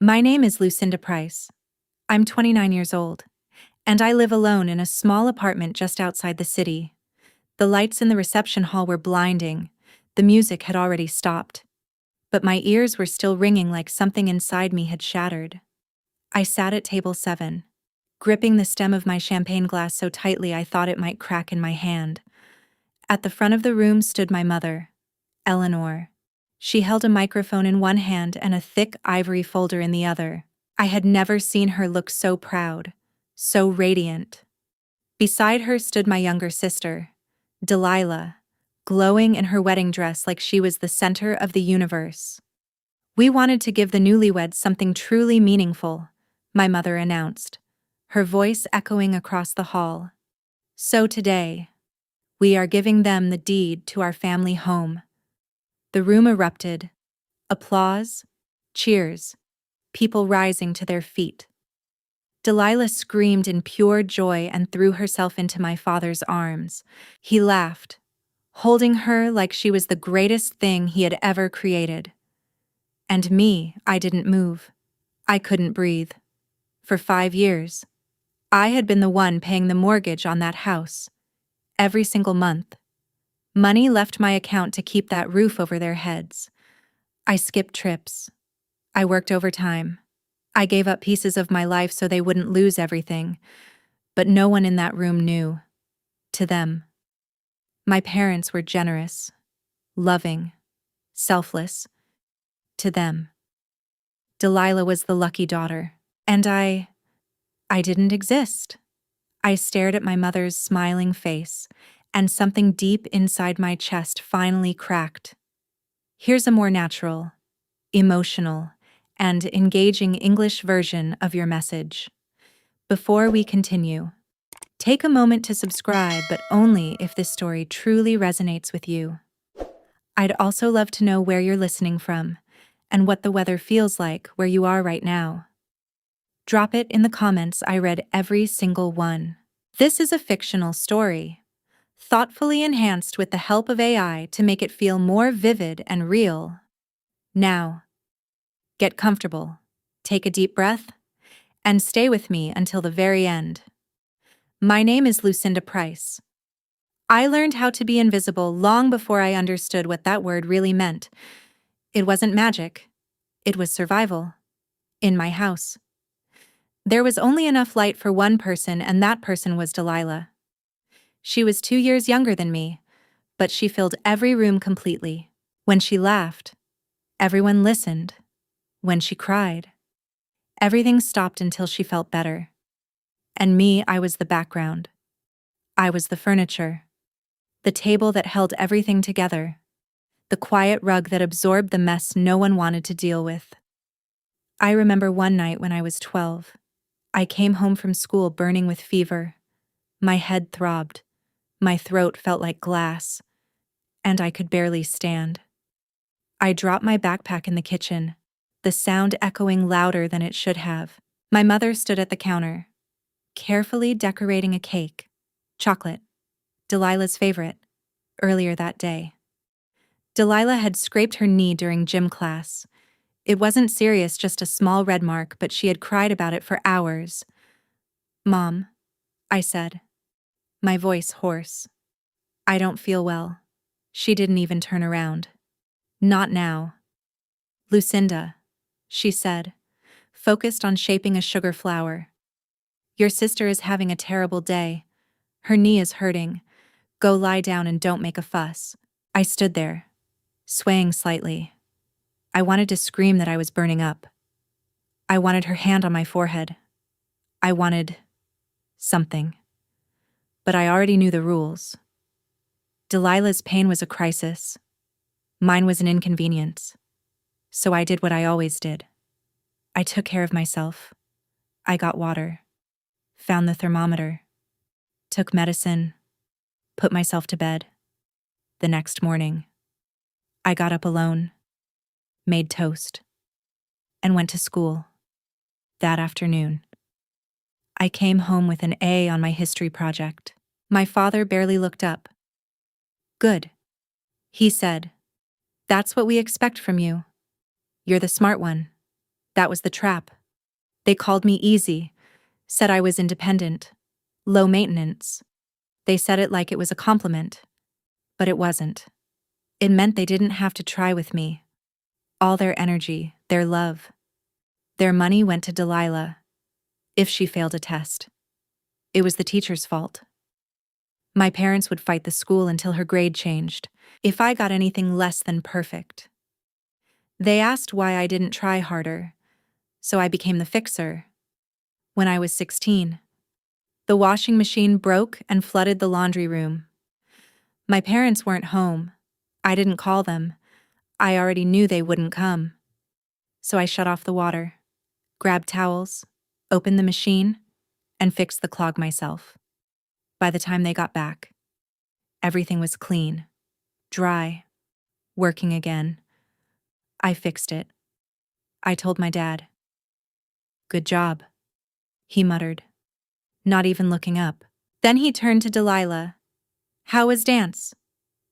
My name is Lucinda Price. I'm 29 years old, and I live alone in a small apartment just outside the city. The lights in the reception hall were blinding. The music had already stopped, but my ears were still ringing like something inside me had shattered. I sat at table 7, gripping the stem of my champagne glass so tightly I thought it might crack in my hand. At the front of the room stood my mother, Eleanor. She held a microphone in one hand and a thick ivory folder in the other. I had never seen her look so proud, so radiant. Beside her stood my younger sister, Delilah, glowing in her wedding dress like she was the center of the universe. "We wanted to give the newlyweds something truly meaningful," my mother announced, her voice echoing across the hall. "So today, we are giving them the deed to our family home." The room erupted. Applause, cheers, people rising to their feet. Delilah screamed in pure joy and threw herself into my father's arms. He laughed, holding her like she was the greatest thing he had ever created. And me, I didn't move. I couldn't breathe. For 5 years, I had been the one paying the mortgage on that house. Every single month. Money left my account to keep that roof over their heads. I skipped trips. I worked overtime. I gave up pieces of my life so they wouldn't lose everything. But no one in that room knew. To them, my parents were generous, loving, selfless. To them, Delilah was the lucky daughter. And I didn't exist. I stared at my mother's smiling face, and something deep inside my chest finally cracked. Here's a more natural, emotional, and engaging English version of your message. Before we continue, take a moment to subscribe, but only if this story truly resonates with you. I'd also love to know where you're listening from and what the weather feels like where you are right now. Drop it in the comments. I read every single one. This is a fictional story, thoughtfully enhanced with the help of AI to make it feel more vivid and real. Now, get comfortable, take a deep breath, and stay with me until the very end. My name is Lucinda Price. I learned how to be invisible long before I understood what that word really meant. It wasn't magic. It was survival. In my house. There was only enough light for one person, and that person was Delilah. She was 2 years younger than me, but she filled every room completely. When she laughed, everyone listened. When she cried, everything stopped until she felt better. And me, I was the background. I was the furniture. The table that held everything together. The quiet rug that absorbed the mess no one wanted to deal with. I remember one night when I was 12. I came home from school burning with fever. My head throbbed. My throat felt like glass. And I could barely stand. I dropped my backpack in the kitchen, the sound echoing louder than it should have. My mother stood at the counter, carefully decorating a cake, chocolate, Delilah's favorite, earlier that day. Delilah had scraped her knee during gym class. It wasn't serious, just a small red mark, but she had cried about it for hours. "Mom," I said, my voice hoarse. "I don't feel well." She didn't even turn around. "Not now." "Lucinda," she said, focused on shaping a sugar flower. "Your sister is having a terrible day. Her knee is hurting. Go lie down and don't make a fuss." I stood there, swaying slightly. I wanted to scream that I was burning up. I wanted her hand on my forehead. I wanted something. But I already knew the rules. Delilah's pain was a crisis. Mine was an inconvenience. So I did what I always did. I took care of myself. I got water, found the thermometer, took medicine, put myself to bed. The next morning, I got up alone, made toast, and went to school. That afternoon, I came home with an A on my history project. My father barely looked up. "Good," he said. "That's what we expect from you. You're the smart one. That was the trap. They called me easy, said I was independent, low maintenance. They said it like it was a compliment, but it wasn't. It meant they didn't have to try with me. All their energy, their love, their money went to Delilah. If she failed a test, it was the teacher's fault. My parents would fight the school until her grade changed, if I got anything less than perfect. They asked why I didn't try harder, so I became the fixer. When I was 16, the washing machine broke and flooded the laundry room. My parents weren't home. I didn't call them. I already knew they wouldn't come. So I shut off the water, grabbed towels, opened the machine, and fixed the clog myself. By the time they got back, everything was clean, dry, working again. I fixed it. I told my dad. "Good job," he muttered, not even looking up. Then he turned to Delilah. "How was dance?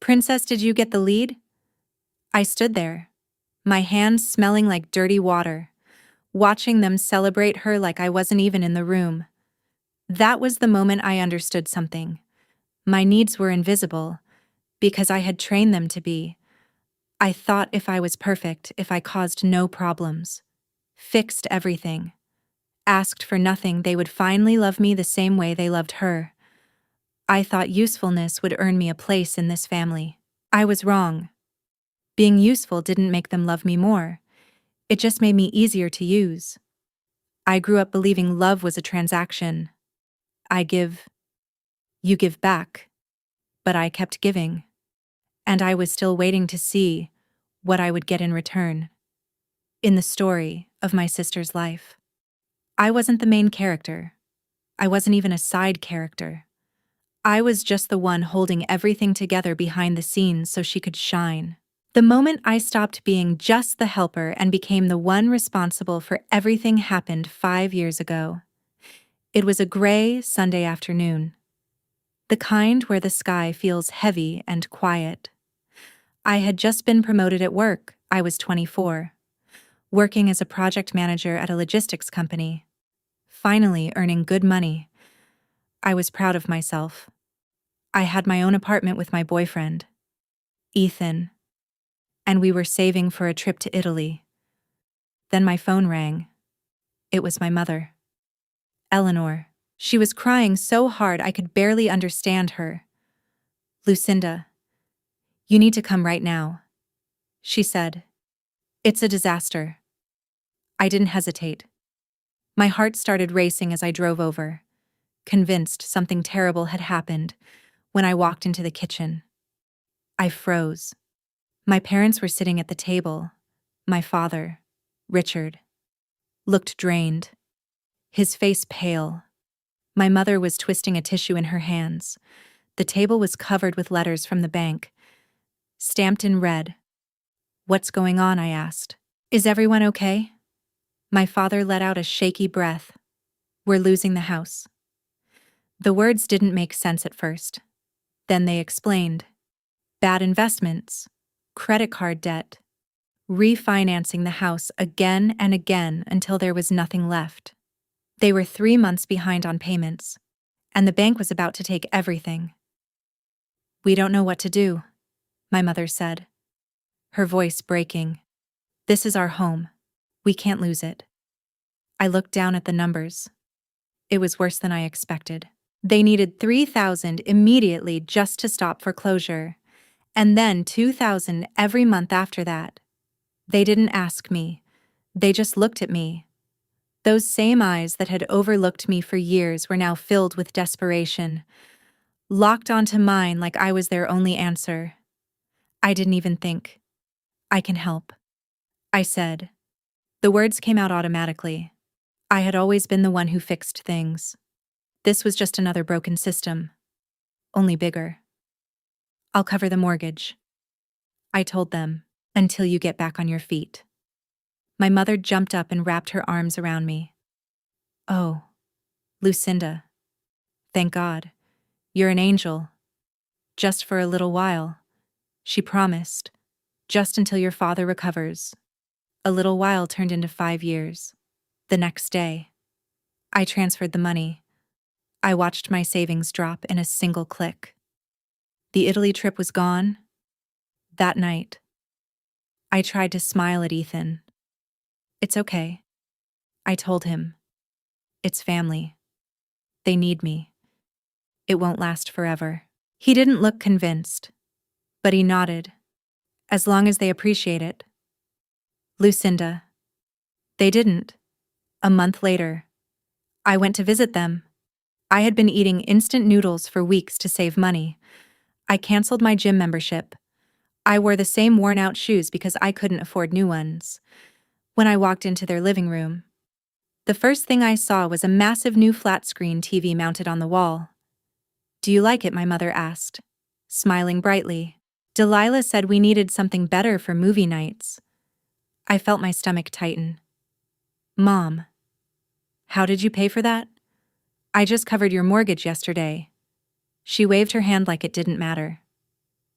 Princess, did you get the lead?" I stood there, my hands smelling like dirty water, watching them celebrate her like I wasn't even in the room. That was the moment I understood something. My needs were invisible, because I had trained them to be. I thought if I was perfect, if I caused no problems, fixed everything, asked for nothing, they would finally love me the same way they loved her. I thought usefulness would earn me a place in this family. I was wrong. Being useful didn't make them love me more. It just made me easier to use. I grew up believing love was a transaction. I give, you give back. But I kept giving. And I was still waiting to see what I would get in return. In the story of my sister's life, I wasn't the main character. I wasn't even a side character. I was just the one holding everything together behind the scenes so she could shine. The moment I stopped being just the helper and became the one responsible for everything happened 5 years ago. It was a gray Sunday afternoon. The kind where the sky feels heavy and quiet. I had just been promoted at work. I was 24, working as a project manager at a logistics company. Finally earning good money. I was proud of myself. I had my own apartment with my boyfriend, Ethan, and we were saving for a trip to Italy. Then my phone rang. It was my mother, Eleanor. She was crying so hard I could barely understand her. "Lucinda, you need to come right now," she said. "It's a disaster." I didn't hesitate. My heart started racing as I drove over, convinced something terrible had happened when I walked into the kitchen. I froze. My parents were sitting at the table. My father, Richard, looked drained, his face pale. My mother was twisting a tissue in her hands. The table was covered with letters from the bank, stamped in red. "What's going on?" I asked. "Is everyone okay?" My father let out a shaky breath. "We're losing the house." The words didn't make sense at first. Then they explained. Bad investments, credit card debt, refinancing the house again and again until there was nothing left. They were 3 months behind on payments, and the bank was about to take everything. "We don't know what to do," my mother said, her voice breaking. "This is our home. We can't lose it." I looked down at the numbers. It was worse than I expected. They needed $3,000 immediately just to stop foreclosure, and then $2,000 every month after that. They didn't ask me. They just looked at me. Those same eyes that had overlooked me for years were now filled with desperation, locked onto mine like I was their only answer. I didn't even think. "I can help," I said. The words came out automatically. I had always been the one who fixed things. This was just another broken system, only bigger. "I'll cover the mortgage," I told them, "until you get back on your feet." My mother jumped up and wrapped her arms around me. "Oh, Lucinda, thank God. You're an angel. Just for a little while," she promised, "just until your father recovers." A little while turned into 5 years. The next day, I transferred the money. I watched my savings drop in a single click. The Italy trip was gone. That night, I tried to smile at Ethan. It's okay, I told him. It's family. They need me. It won't last forever. He didn't look convinced, but he nodded. As long as they appreciate it. Lucinda. They didn't. A month later, I went to visit them. I had been eating instant noodles for weeks to save money. I canceled my gym membership. I wore the same worn-out shoes because I couldn't afford new ones. When I walked into their living room, the first thing I saw was a massive new flat-screen TV mounted on the wall. "Do you like it?" my mother asked, smiling brightly. Delilah said we needed something better for movie nights. I felt my stomach tighten. Mom, how did you pay for that? I just covered your mortgage yesterday. She waved her hand like it didn't matter.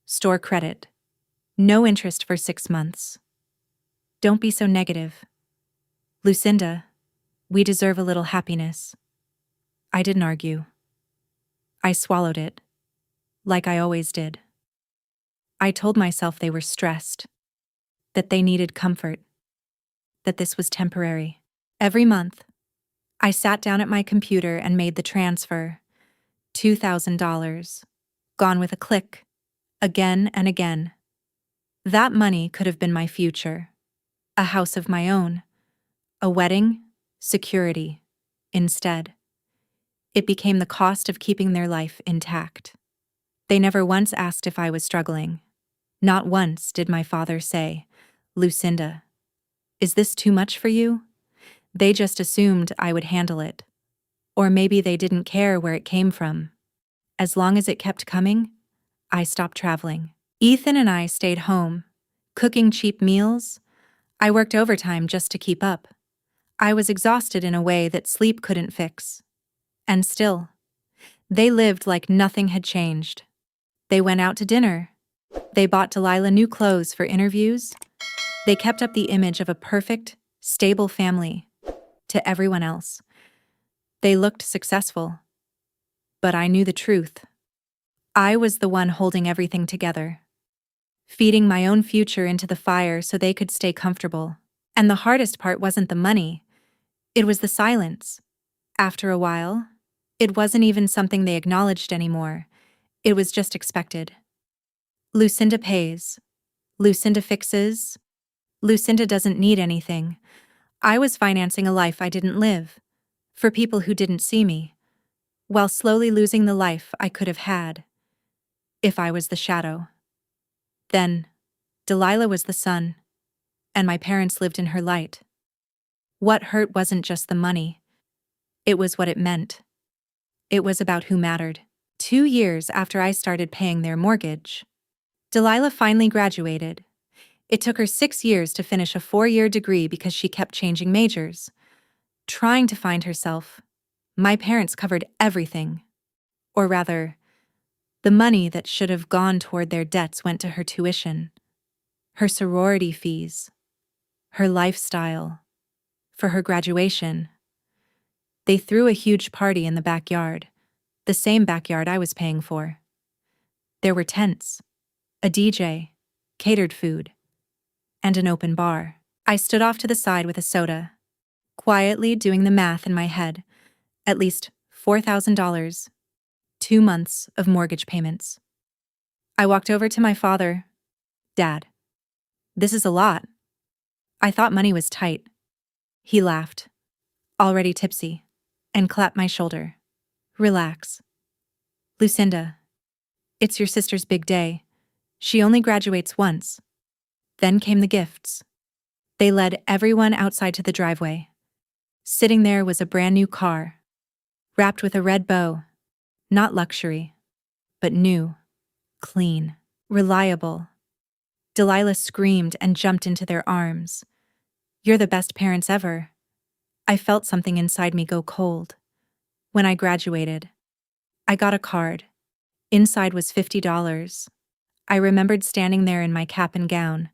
Store credit. No interest for 6 months. Don't be so negative. Lucinda, we deserve a little happiness. I didn't argue. I swallowed it, like I always did. I told myself they were stressed, that they needed comfort, that this was temporary. Every month, I sat down at my computer and made the transfer. $2,000. Gone with a click. Again and again. That money could have been my future. A house of my own. A wedding. Security. Instead, it became the cost of keeping their life intact. They never once asked if I was struggling. Not once did my father say, "Lucinda, is this too much for you?" They just assumed I would handle it. Or maybe they didn't care where it came from. As long as it kept coming, I stopped traveling. Ethan and I stayed home, cooking cheap meals. I worked overtime just to keep up. I was exhausted in a way that sleep couldn't fix. And still, they lived like nothing had changed. They went out to dinner. They bought Delilah new clothes for interviews. They kept up the image of a perfect, stable family to everyone else. They looked successful. But I knew the truth. I was the one holding everything together, feeding my own future into the fire so they could stay comfortable. And the hardest part wasn't the money. It was the silence. After a while, it wasn't even something they acknowledged anymore. It was just expected. Lucinda pays. Lucinda fixes. Lucinda doesn't need anything. I was financing a life I didn't live, for people who didn't see me, while slowly losing the life I could have had, if I was the shadow. Then, Delilah was the sun, and my parents lived in her light. What hurt wasn't just the money. It was what it meant. It was about who mattered. 2 years after I started paying their mortgage, Delilah finally graduated. It took her 6 years to finish a 4-year degree because she kept changing majors. Trying to find herself, my parents covered everything. Or rather, the money that should have gone toward their debts went to her tuition, her sorority fees, her lifestyle. For her graduation, they threw a huge party in the backyard, the same backyard I was paying for. There were tents, a DJ, catered food, and an open bar. I stood off to the side with a soda, quietly doing the math in my head. At least $4,000, 2 months of mortgage payments. I walked over to my father. "Dad, this is a lot. I thought money was tight." He laughed, already tipsy, and clapped my shoulder. "Relax. Lucinda, it's your sister's big day. She only graduates once." Then came the gifts. They led everyone outside to the driveway. Sitting there was a brand new car, wrapped with a red bow. Not luxury, but new, clean, reliable. Delilah screamed and jumped into their arms. "You're the best parents ever." I felt something inside me go cold. When I graduated, I got a card. Inside was $50. I remembered standing there in my cap and gown,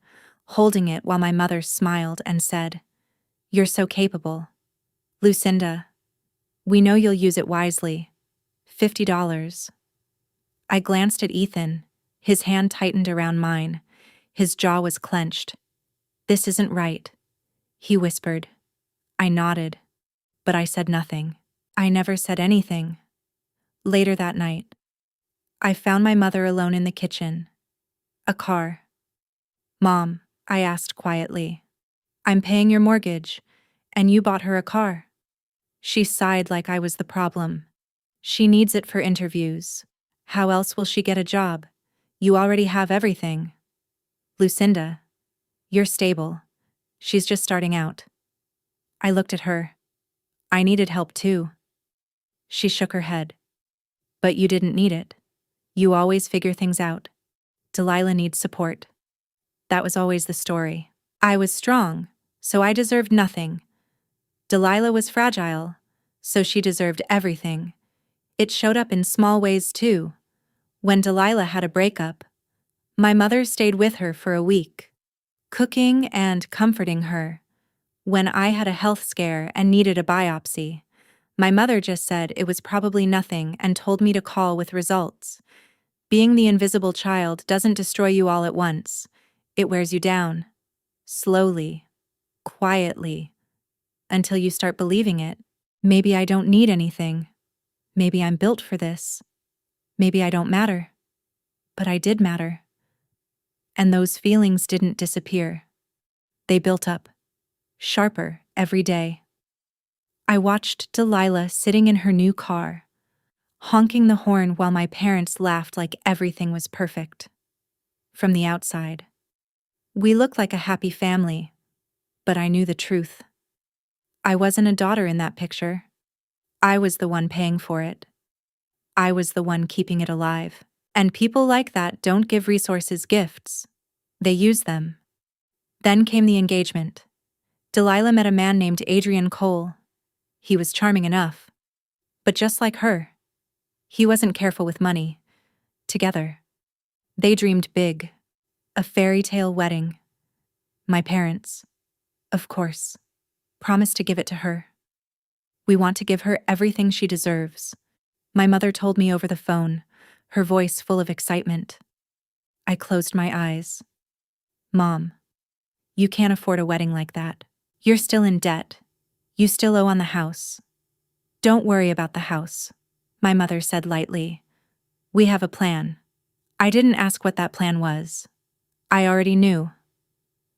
holding it while my mother smiled and said, "You're so capable. Lucinda, we know you'll use it wisely. $50. I glanced at Ethan. His hand tightened around mine. His jaw was clenched. "This isn't right," he whispered. I nodded, but I said nothing. I never said anything. Later that night, I found my mother alone in the kitchen. A car. "Mom," I asked quietly, "I'm paying your mortgage, and you bought her a car." She sighed like I was the problem. "She needs it for interviews. How else will she get a job? You already have everything. Lucinda, you're stable. She's just starting out." I looked at her. I needed help too. She shook her head. "But you didn't need it. You always figure things out. Delilah needs support." That was always the story. I was strong, so I deserved nothing. Delilah was fragile, so she deserved everything. It showed up in small ways too. When Delilah had a breakup, my mother stayed with her for a week, cooking and comforting her. When I had a health scare and needed a biopsy, my mother just said it was probably nothing and told me to call with results. Being the invisible child doesn't destroy you all at once. It wears you down. Slowly, quietly, until you start believing it. Maybe I don't need anything. Maybe I'm built for this. Maybe I don't matter. But I did matter. And those feelings didn't disappear. They built up, sharper every day. I watched Delilah sitting in her new car, honking the horn while my parents laughed like everything was perfect. From the outside, we looked like a happy family, but I knew the truth. I wasn't a daughter in that picture. I was the one paying for it. I was the one keeping it alive. And people like that don't give resources gifts. They use them. Then came the engagement. Delilah met a man named Adrian Cole. He was charming enough. But just like her, he wasn't careful with money. Together, they dreamed big. A fairy tale wedding. My parents, of course, promised to give it to her. "We want to give her everything she deserves," my mother told me over the phone, her voice full of excitement. I closed my eyes. "Mom, you can't afford a wedding like that. You're still in debt. You still owe on the house." "Don't worry about the house," my mother said lightly. "We have a plan." I didn't ask what that plan was. I already knew.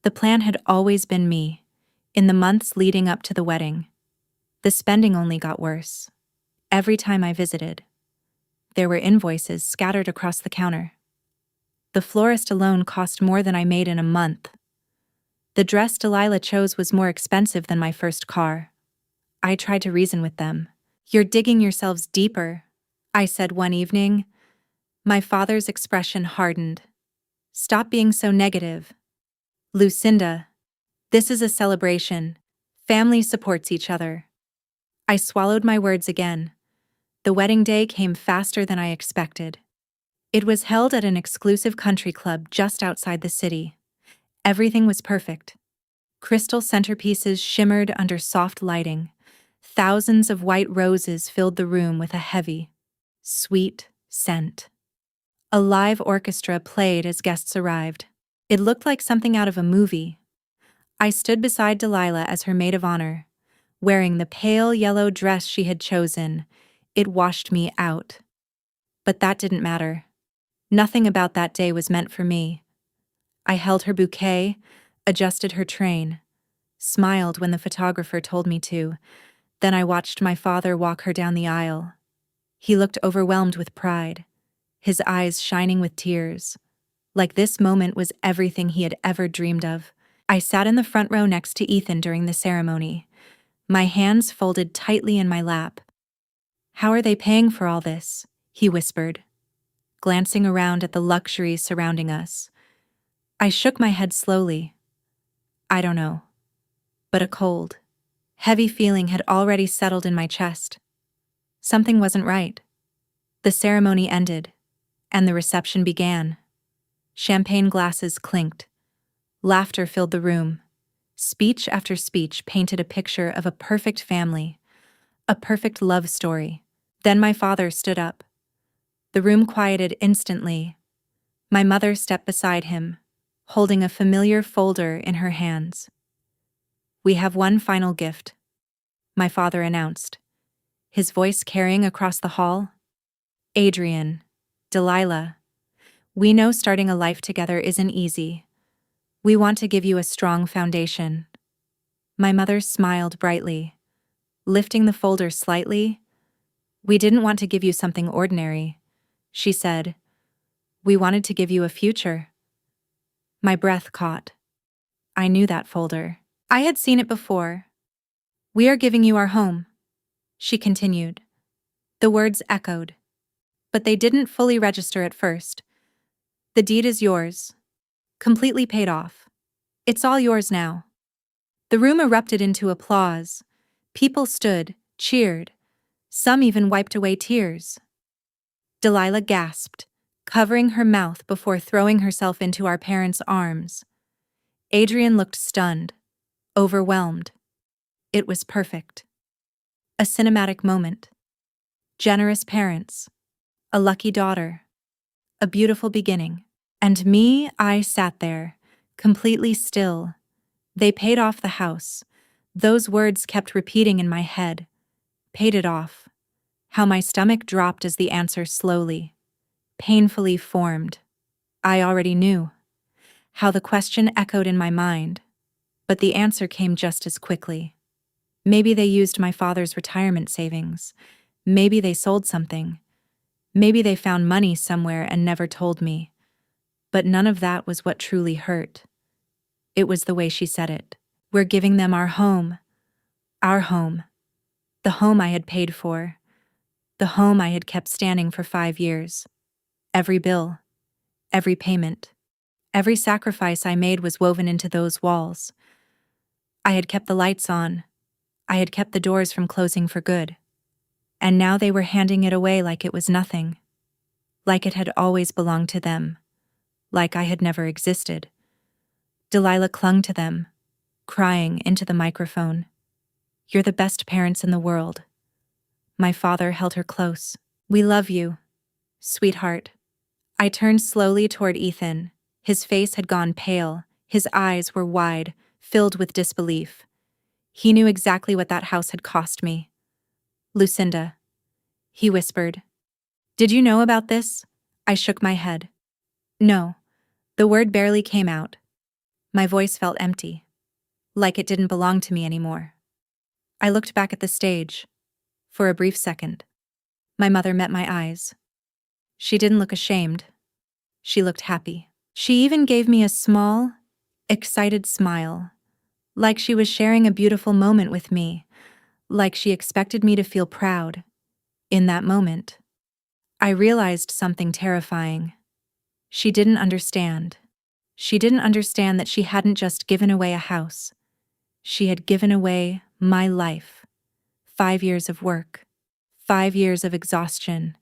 The plan had always been me, in the months leading up to the wedding. The spending only got worse. Every time I visited, there were invoices scattered across the counter. The florist alone cost more than I made in a month. The dress Delilah chose was more expensive than my first car. I tried to reason with them. "You're digging yourselves deeper," I said one evening. My father's expression hardened. "Stop being so negative. Lucinda, this is a celebration. Family supports each other." I swallowed my words again. The wedding day came faster than I expected. It was held at an exclusive country club just outside the city. Everything was perfect. Crystal centerpieces shimmered under soft lighting. Thousands of white roses filled the room with a heavy, sweet scent. A live orchestra played as guests arrived. It looked like something out of a movie. I stood beside Delilah as her maid of honor, wearing the pale yellow dress she had chosen. It washed me out. But that didn't matter. Nothing about that day was meant for me. I held her bouquet, adjusted her train, smiled when the photographer told me to. Then I watched my father walk her down the aisle. He looked overwhelmed with pride, his eyes shining with tears, like this moment was everything he had ever dreamed of. I sat in the front row next to Ethan during the ceremony, my hands folded tightly in my lap. "How are they paying for all this?" he whispered, glancing around at the luxuries surrounding us. I shook my head slowly. "I don't know." But a cold, heavy feeling had already settled in my chest. Something wasn't right. The ceremony ended, and the reception began. Champagne glasses clinked. Laughter filled the room. Speech after speech painted a picture of a perfect family, a perfect love story. Then my father stood up. The room quieted instantly. My mother stepped beside him, holding a familiar folder in her hands. "We have one final gift," my father announced, his voice carrying across the hall. "Adrian, Delilah, we know starting a life together isn't easy. We want to give you a strong foundation." My mother smiled brightly, lifting the folder slightly. "We didn't want to give you something ordinary," she said. "We wanted to give you a future." My breath caught. I knew that folder. I had seen it before. "We are giving you our home," she continued. The words echoed, but they didn't fully register at first. "The deed is yours, completely paid off. It's all yours now." The room erupted into applause. People stood, cheered. Some even wiped away tears. Delilah gasped, covering her mouth before throwing herself into our parents' arms. Adrian looked stunned, overwhelmed. It was perfect. A cinematic moment. Generous parents. A lucky daughter. A beautiful beginning. And me, I sat there, completely still. They paid off the house. Those words kept repeating in my head. Paid it off. How my stomach dropped as the answer slowly, painfully formed. I already knew. How the question echoed in my mind, but the answer came just as quickly. Maybe they used my father's retirement savings. Maybe they sold something. Maybe they found money somewhere and never told me. But none of that was what truly hurt. It was the way she said it. "We're giving them our home. Our home. The home I had paid for. The home I had kept standing for 5 years. Every bill. Every payment. Every sacrifice I made was woven into those walls. I had kept the lights on. I had kept the doors from closing for good. And now they were handing it away like it was nothing. Like it had always belonged to them. Like I had never existed." Delilah clung to them, crying into the microphone. "You're the best parents in the world." My father held her close. "We love you, sweetheart." I turned slowly toward Ethan. His face had gone pale. His eyes were wide, filled with disbelief. He knew exactly what that house had cost me. "Lucinda," he whispered. "Did you know about this?" I shook my head. "No." The word barely came out. My voice felt empty, like it didn't belong to me anymore. I looked back at the stage. For a brief second, my mother met my eyes. She didn't look ashamed. She looked happy. She even gave me a small, excited smile, like she was sharing a beautiful moment with me, like she expected me to feel proud. In that moment, I realized something terrifying. She didn't understand. She didn't understand that she hadn't just given away a house. She had given away my life. 5 years of work. 5 years of exhaustion.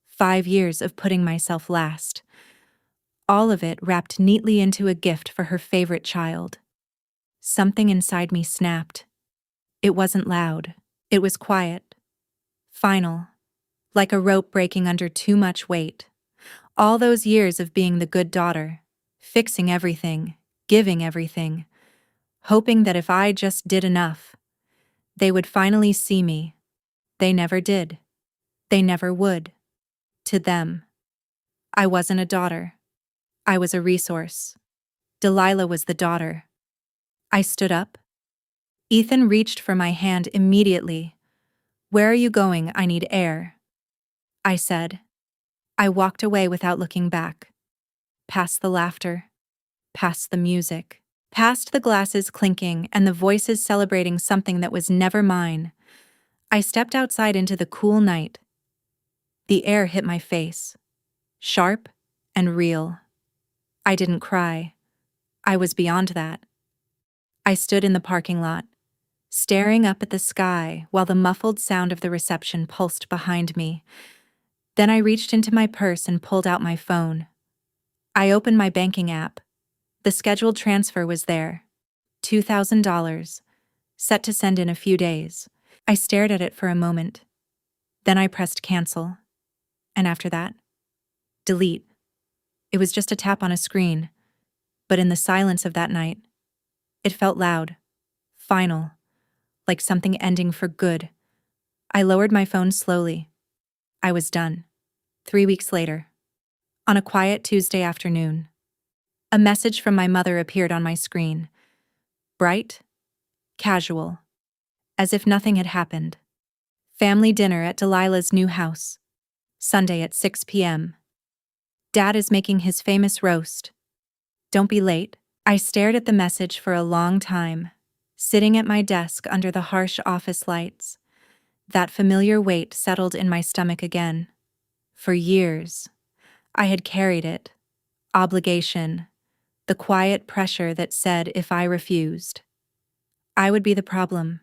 5 years of putting myself last. All of it wrapped neatly into a gift for her favorite child. Something inside me snapped. It wasn't loud. It was quiet. Final. Like a rope breaking under too much weight. All those years of being the good daughter, fixing everything, giving everything, hoping that if I just did enough, they would finally see me. They never did. They never would. To them, I wasn't a daughter. I was a resource. Delilah was the daughter. I stood up. Ethan reached for my hand immediately. "Where are you going? I need air," I said. I walked away without looking back. Past the laughter. Past the music. Past the glasses clinking and the voices celebrating something that was never mine. I stepped outside into the cool night. The air hit my face. Sharp and real. I didn't cry. I was beyond that. I stood in the parking lot, staring up at the sky while the muffled sound of the reception pulsed behind me. Then I reached into my purse and pulled out my phone. I opened my banking app. The scheduled transfer was there. $2,000, set to send in a few days. I stared at it for a moment. Then I pressed cancel. And after that, delete. It was just a tap on a screen. But in the silence of that night, it felt loud, final, like something ending for good. I lowered my phone slowly. I was done. 3 weeks later, on a quiet Tuesday afternoon, a message from my mother appeared on my screen. Bright, casual, as if nothing had happened. Family dinner at Delilah's new house. Sunday at 6 p.m. Dad is making his famous roast. Don't be late. I stared at the message for a long time, sitting at my desk under the harsh office lights. That familiar weight settled in my stomach again. For years, I had carried it. Obligation. The quiet pressure that said if I refused, I would be the problem,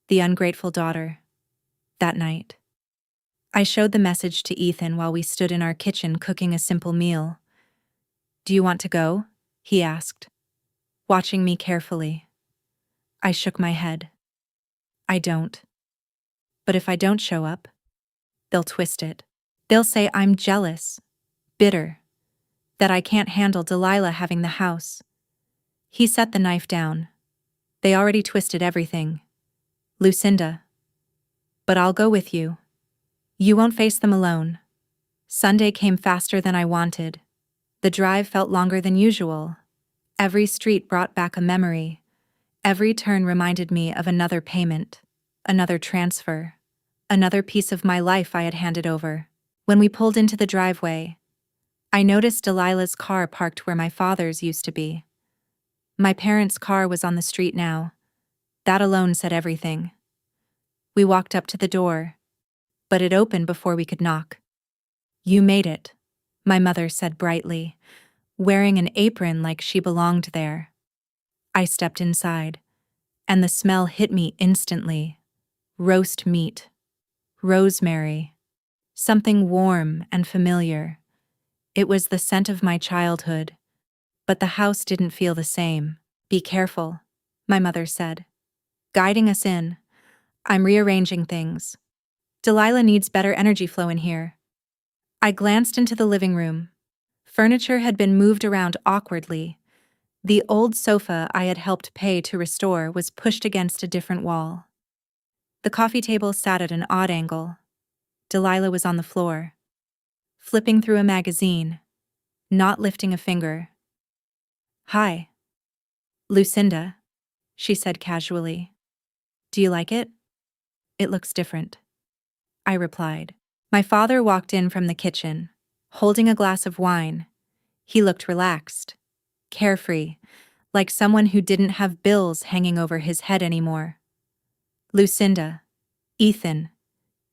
the ungrateful daughter. That night, I showed the message to Ethan while we stood in our kitchen cooking a simple meal. "Do you want to go?" he asked, watching me carefully. I shook my head. I don't. But if I don't show up, they'll twist it. They'll say I'm jealous, bitter, that I can't handle Delilah having the house. He set the knife down. They already twisted everything. Lucinda. But I'll go with you. You won't face them alone. Sunday came faster than I wanted. The drive felt longer than usual. Every street brought back a memory. Every turn reminded me of another payment, another transfer, another piece of my life I had handed over. When we pulled into the driveway, I noticed Delilah's car parked where my father's used to be. My parents' car was on the street now. That alone said everything. We walked up to the door, but it opened before we could knock. "You made it," my mother said brightly, wearing an apron like she belonged there. I stepped inside, and the smell hit me instantly. Roast meat, rosemary, something warm and familiar. It was the scent of my childhood, but the house didn't feel the same. "Be careful," my mother said, guiding us in. "I'm rearranging things. Delilah needs better energy flow in here." I glanced into the living room. Furniture had been moved around awkwardly. The old sofa I had helped pay to restore was pushed against a different wall. The coffee table sat at an odd angle. Delilah was on the floor, flipping through a magazine, not lifting a finger. "Hi, Lucinda," she said casually. "Do you like it?" "It looks different," I replied. My father walked in from the kitchen, holding a glass of wine. He looked relaxed, carefree, like someone who didn't have bills hanging over his head anymore. "Lucinda, Ethan,"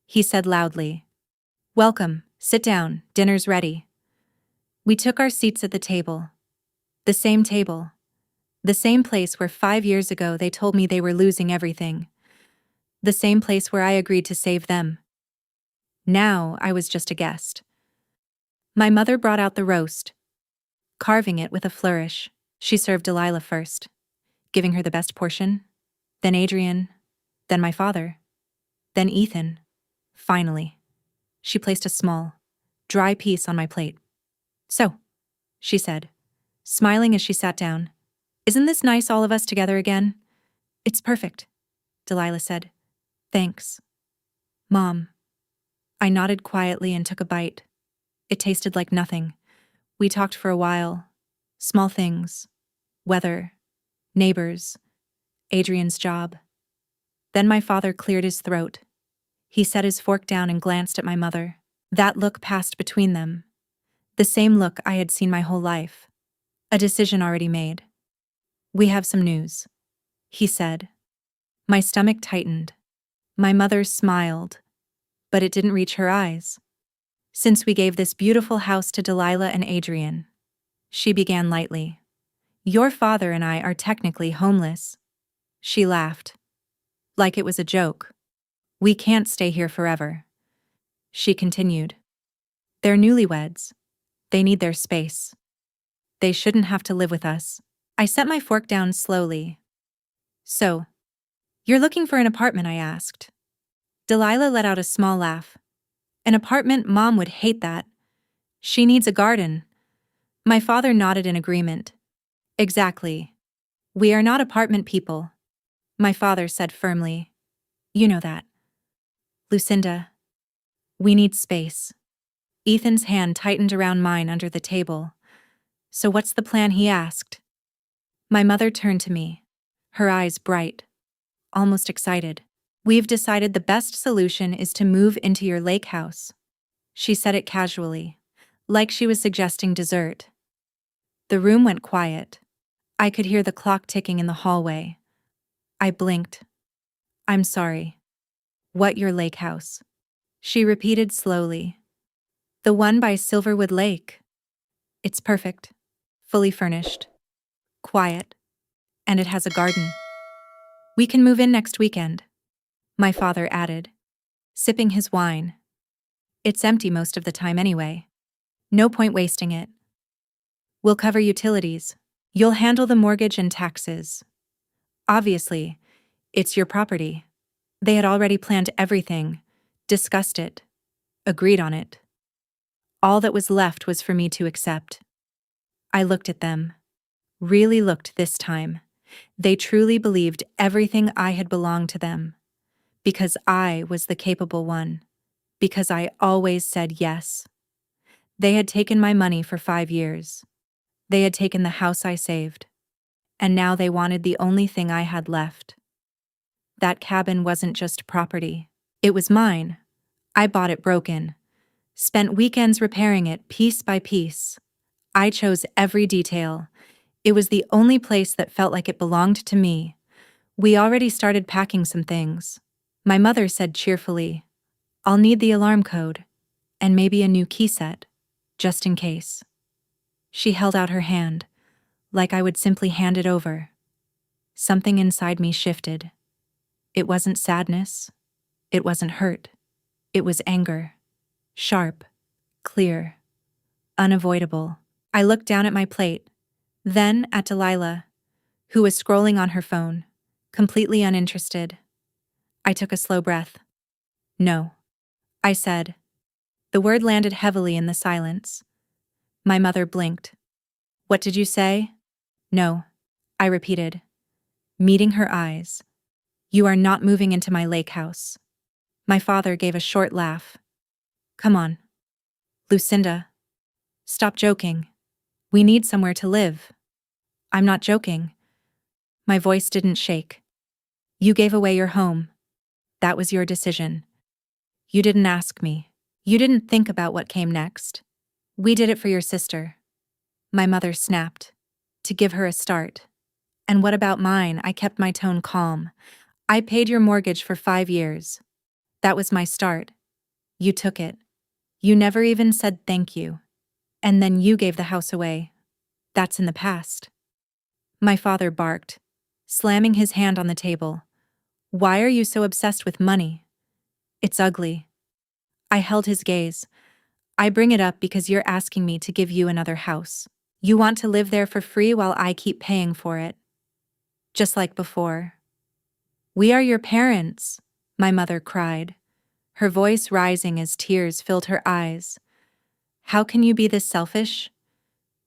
he said loudly. "Welcome, sit down, dinner's ready." We took our seats at the table. The same table. The same place where 5 years ago they told me they were losing everything. The same place where I agreed to save them. Now I was just a guest. My mother brought out the roast, carving it with a flourish. She served Delilah first, giving her the best portion, then Adrian, then my father, then Ethan. Finally, she placed a small, dry piece on my plate. "So," she said, smiling as she sat down, "isn't this nice, all of us together again?" "It's perfect," Delilah said. "Thanks, Mom." I nodded quietly and took a bite. It tasted like nothing. We talked for a while. Small things. Weather. Neighbors. Adrian's job. Then my father cleared his throat. He set his fork down and glanced at my mother. That look passed between them. The same look I had seen my whole life. A decision already made. "We have some news," he said. My stomach tightened. My mother smiled, but it didn't reach her eyes. "Since we gave this beautiful house to Delilah and Adrian," she began lightly, "your father and I are technically homeless." She laughed, like it was a joke. "We can't stay here forever," she continued. "They're newlyweds. They need their space. They shouldn't have to live with us." I set my fork down slowly. So, you're looking for an apartment, I asked. Delilah let out a small laugh. An apartment? Mom would hate that. She needs a garden. My father nodded in agreement. Exactly. We are not apartment people, my father said firmly. You know that. Lucinda, we need space. Ethan's hand tightened around mine under the table. So what's the plan? He asked. My mother turned to me, her eyes bright, almost excited. We've decided the best solution is to move into your lake house. She said it casually, like she was suggesting dessert. The room went quiet. I could hear the clock ticking in the hallway. I blinked. I'm sorry. What, your lake house? She repeated slowly. The one by Silverwood Lake. It's perfect. Fully furnished. Quiet. And it has a garden. We can move in next weekend, my father added, sipping his wine. It's empty most of the time anyway. No point wasting it. We'll cover utilities. You'll handle the mortgage and taxes. Obviously, it's your property. They had already planned everything, discussed it, agreed on it. All that was left was for me to accept. I looked at them. Really looked this time. They truly believed everything I had belonged to them. Because I was the capable one. Because I always said yes. They had taken my money for 5 years. They had taken the house I saved. And now they wanted the only thing I had left. That cabin wasn't just property. It was mine. I bought it broken. Spent weekends repairing it piece by piece. I chose every detail. It was the only place that felt like it belonged to me. We already started packing some things. My mother said cheerfully, I'll need the alarm code, and maybe a new key set, just in case. She held out her hand, like I would simply hand it over. Something inside me shifted. It wasn't sadness. It wasn't hurt. It was anger. Sharp, clear, unavoidable. I looked down at my plate, then at Delilah, who was scrolling on her phone, completely uninterested. I took a slow breath. No, I said. The word landed heavily in the silence. My mother blinked. What did you say? No, I repeated, meeting her eyes. You are not moving into my lake house. My father gave a short laugh. Come on. Lucinda. Stop joking. We need somewhere to live. I'm not joking. My voice didn't shake. You gave away your home. That was your decision. You didn't ask me. You didn't think about what came next. We did it for your sister. My mother snapped. To give her a start. And what about mine? I kept my tone calm. I paid your mortgage for 5 years. That was my start. You took it. You never even said thank you. And then you gave the house away. That's in the past. My father barked, slamming his hand on the table. Why are you so obsessed with money? It's ugly. I held his gaze. I bring it up because you're asking me to give you another house. You want to live there for free while I keep paying for it. Just like before. We are your parents, my mother cried, her voice rising as tears filled her eyes. How can you be this selfish?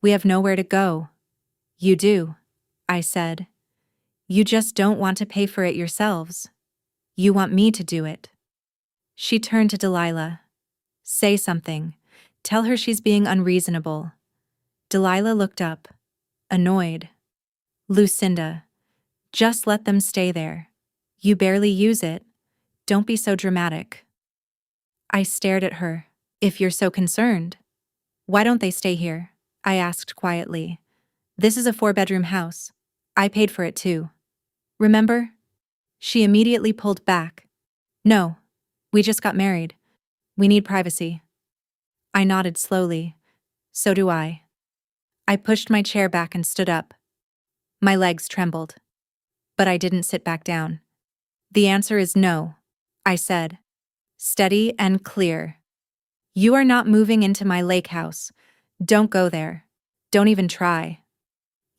We have nowhere to go. You do, I said. You just don't want to pay for it yourselves. You want me to do it. She turned to Delilah. Say something. Tell her she's being unreasonable. Delilah looked up, annoyed. Lucinda, just let them stay there. You barely use it. Don't be so dramatic. I stared at her. If you're so concerned, why don't they stay here? I asked quietly. This is a 4-bedroom house. I paid for it too. Remember? She immediately pulled back. No, we just got married. We need privacy. I nodded slowly. So do I. I pushed my chair back and stood up. My legs trembled. But I didn't sit back down. The answer is no, I said. Steady and clear. You are not moving into my lake house. Don't go there. Don't even try.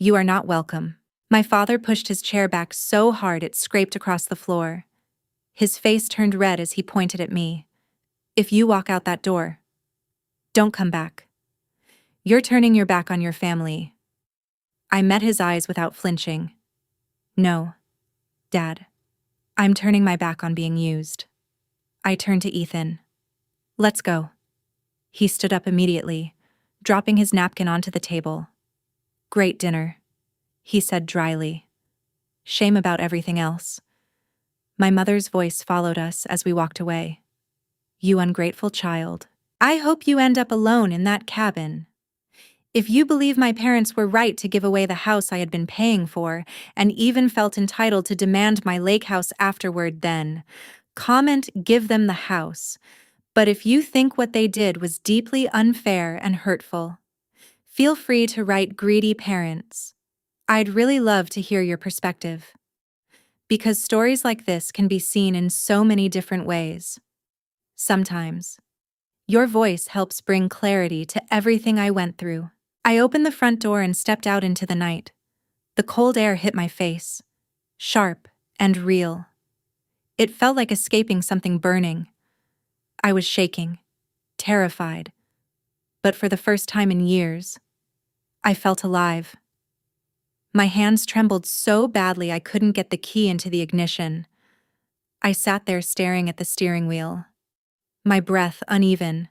You are not welcome. My father pushed his chair back so hard it scraped across the floor. His face turned red as he pointed at me. If you walk out that door, don't come back. You're turning your back on your family. I met his eyes without flinching. No, Dad. I'm turning my back on being used. I turned to Ethan. Let's go. He stood up immediately, dropping his napkin onto the table. Great dinner, he said dryly. Shame about everything else. My mother's voice followed us as we walked away. You ungrateful child. I hope you end up alone in that cabin. If you believe my parents were right to give away the house I had been paying for, and even felt entitled to demand my lake house afterward, then comment give them the house. But if you think what they did was deeply unfair and hurtful, feel free to write greedy parents. I'd really love to hear your perspective. Because stories like this can be seen in so many different ways. Sometimes, your voice helps bring clarity to everything I went through. I opened the front door and stepped out into the night. The cold air hit my face, sharp and real. It felt like escaping something burning. I was shaking, terrified, but for the first time in years, I felt alive. My hands trembled so badly I couldn't get the key into the ignition. I sat there staring at the steering wheel, my breath uneven.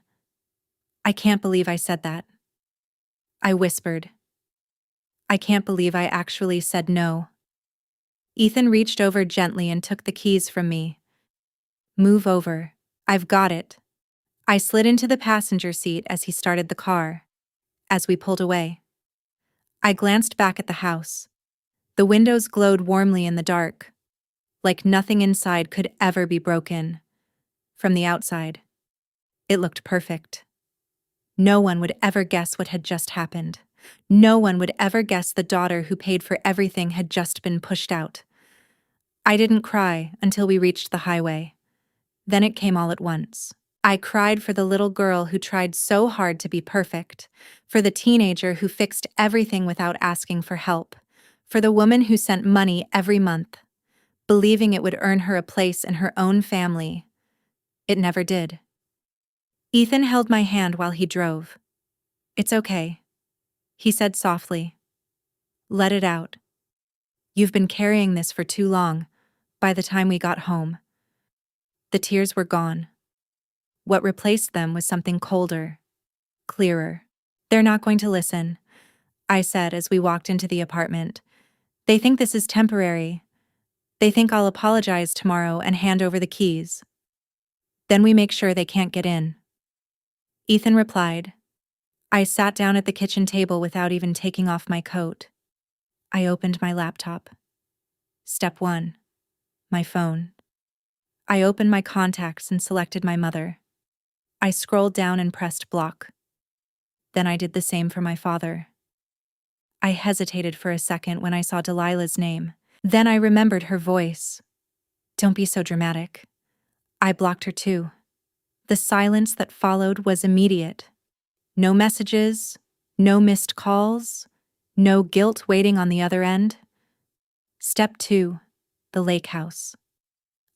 I can't believe I said that. I whispered. I can't believe I actually said no. Ethan reached over gently and took the keys from me. Move over. I've got it. I slid into the passenger seat as he started the car. As we pulled away, I glanced back at the house. The windows glowed warmly in the dark, like nothing inside could ever be broken. From the outside, it looked perfect. No one would ever guess what had just happened. No one would ever guess the daughter who paid for everything had just been pushed out. I didn't cry until we reached the highway. Then it came all at once. I cried for the little girl who tried so hard to be perfect, for the teenager who fixed everything without asking for help, for the woman who sent money every month, believing it would earn her a place in her own family. It never did. Ethan held my hand while he drove. It's okay, he said softly. Let it out. You've been carrying this for too long. By the time we got home, the tears were gone. What replaced them was something colder, clearer. They're not going to listen, I said as we walked into the apartment. They think this is temporary. They think I'll apologize tomorrow and hand over the keys. Then we make sure they can't get in. Ethan replied. I sat down at the kitchen table without even taking off my coat. I opened my laptop. Step 1. My phone. I opened my contacts and selected my mother. I scrolled down and pressed block. Then I did the same for my father. I hesitated for a second when I saw Delilah's name. Then I remembered her voice. Don't be so dramatic. I blocked her too. The silence that followed was immediate. No messages, no missed calls, no guilt waiting on the other end. Step 2. The lake house.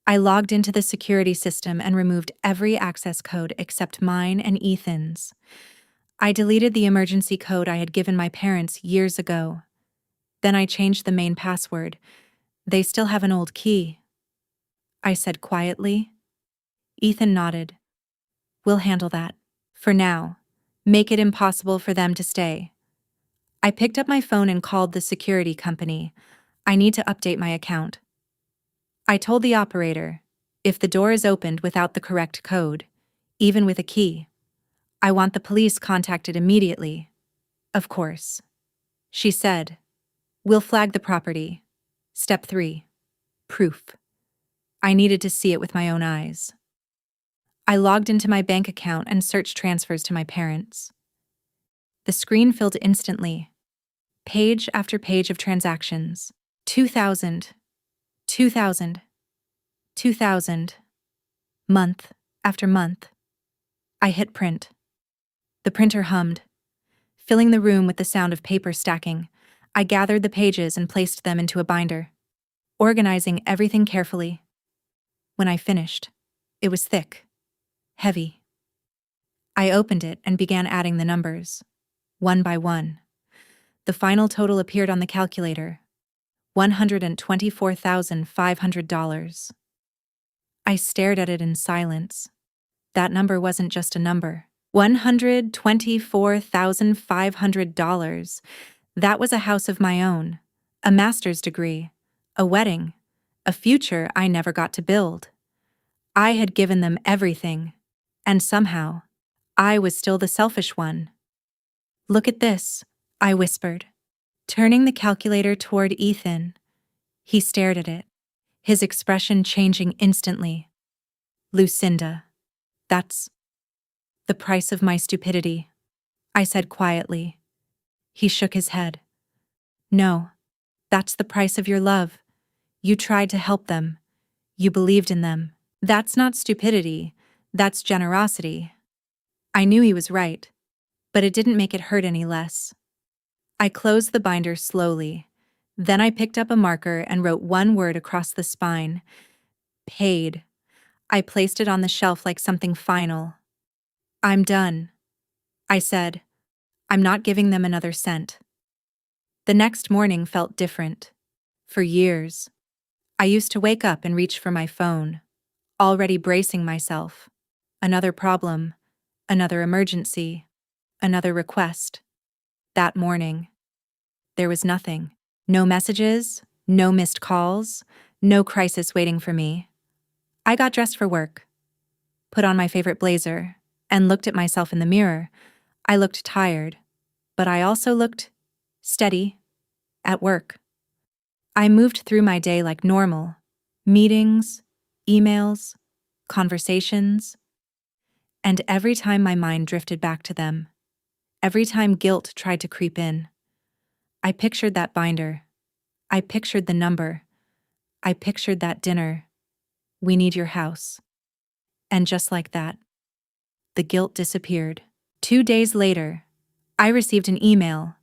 I logged into the security system and removed every access code except mine and Ethan's. I deleted the emergency code I had given my parents years ago. Then I changed the main password. They still have an old key, I said quietly. Ethan nodded. We'll handle that. For now, make it impossible for them to stay. I picked up my phone and called the security company. I need to update my account. I told the operator, if the door is opened without the correct code, even with a key, I want the police contacted immediately. Of course. She said, we'll flag the property. Step 3. Proof. I needed to see it with my own eyes. I logged into my bank account and searched transfers to my parents. The screen filled instantly. Page after page of transactions. 2,000. 2,000. 2,000. Month after month. I hit print. The printer hummed, filling the room with the sound of paper stacking. I gathered the pages and placed them into a binder, organizing everything carefully. When I finished, it was thick, heavy. I opened it and began adding the numbers, one by one. The final total appeared on the calculator, $124,500. I stared at it in silence. That number wasn't just a number. $124,500. That was a house of my own, a master's degree, a wedding, a future I never got to build. I had given them everything, and somehow, I was still the selfish one. "Look at this," I whispered, turning the calculator toward Ethan. He stared at it, his expression changing instantly. "Lucinda, that's the price of my stupidity," I said quietly. He shook his head. "No, that's the price of your love. You tried to help them. You believed in them. That's not stupidity, that's generosity." I knew he was right, but it didn't make it hurt any less. I closed the binder slowly. Then I picked up a marker and wrote one word across the spine. Paid. I placed it on the shelf like something final. "I'm done," I said. "I'm not giving them another cent." The next morning felt different. For years, I used to wake up and reach for my phone, already bracing myself. Another problem, another emergency, another request. That morning, there was nothing. No messages, no missed calls, no crisis waiting for me. I got dressed for work, put on my favorite blazer, and looked at myself in the mirror. I looked tired, but I also looked steady, at work. I moved through my day like normal. Meetings, emails, conversations. And every time my mind drifted back to them, every time guilt tried to creep in, I pictured that binder. I pictured the number. I pictured that dinner. "We need your house." And just like that, the guilt disappeared. 2 days later, I received an email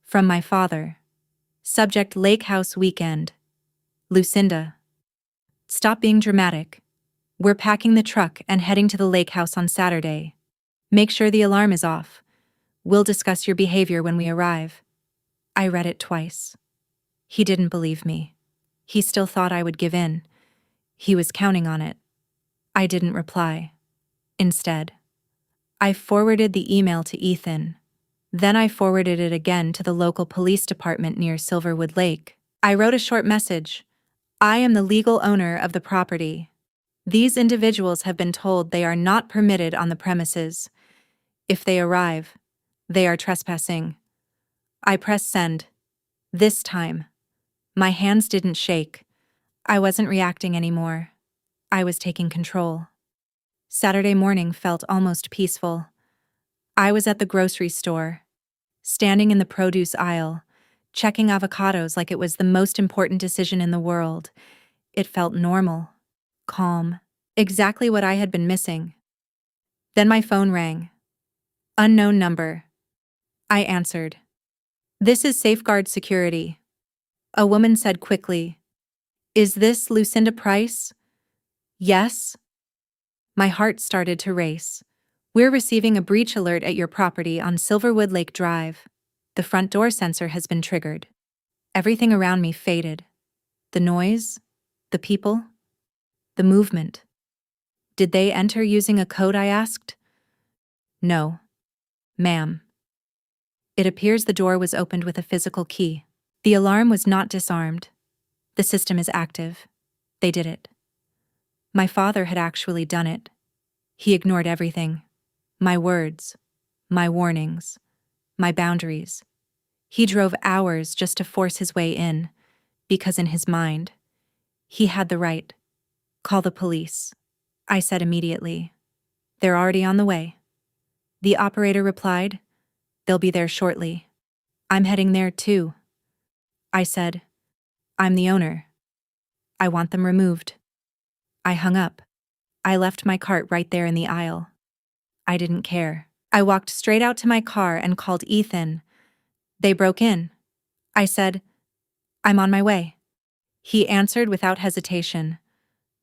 from my father. Subject: Lake House Weekend. "Lucinda, stop being dramatic. We're packing the truck and heading to the lake house on Saturday. Make sure the alarm is off. We'll discuss your behavior when we arrive." I read it twice. He didn't believe me. He still thought I would give in. He was counting on it. I didn't reply. Instead, I forwarded the email to Ethan. Then I forwarded it again to the local police department near Silverwood Lake. I wrote a short message. "I am the legal owner of the property. These individuals have been told they are not permitted on the premises. If they arrive, they are trespassing." I pressed send. This time, my hands didn't shake. I wasn't reacting anymore. I was taking control. Saturday morning felt almost peaceful. I was at the grocery store, standing in the produce aisle, checking avocados like it was the most important decision in the world. It felt normal, calm, exactly what I had been missing. Then my phone rang. Unknown number. I answered. "This is Safeguard Security." A woman said quickly, "Is this Lucinda Price?" "Yes." My heart started to race. "We're receiving a breach alert at your property on Silverwood Lake Drive. The front door sensor has been triggered." Everything around me faded. The noise, the people, the movement. "Did they enter using a code?" I asked. "No, ma'am. It appears the door was opened with a physical key. The alarm was not disarmed. The system is active. They did it." My father had actually done it. He ignored everything. My words, my warnings, my boundaries. He drove hours just to force his way in, because in his mind, he had the right. "Call the police," I said immediately. "They're already on the way." The operator replied, "They'll be there shortly." "I'm heading there too." I said, "I'm the owner. I want them removed." I hung up. I left my cart right there in the aisle. I didn't care. I walked straight out to my car and called Ethan. "They broke in. I said, "I'm on my way." He answered without hesitation.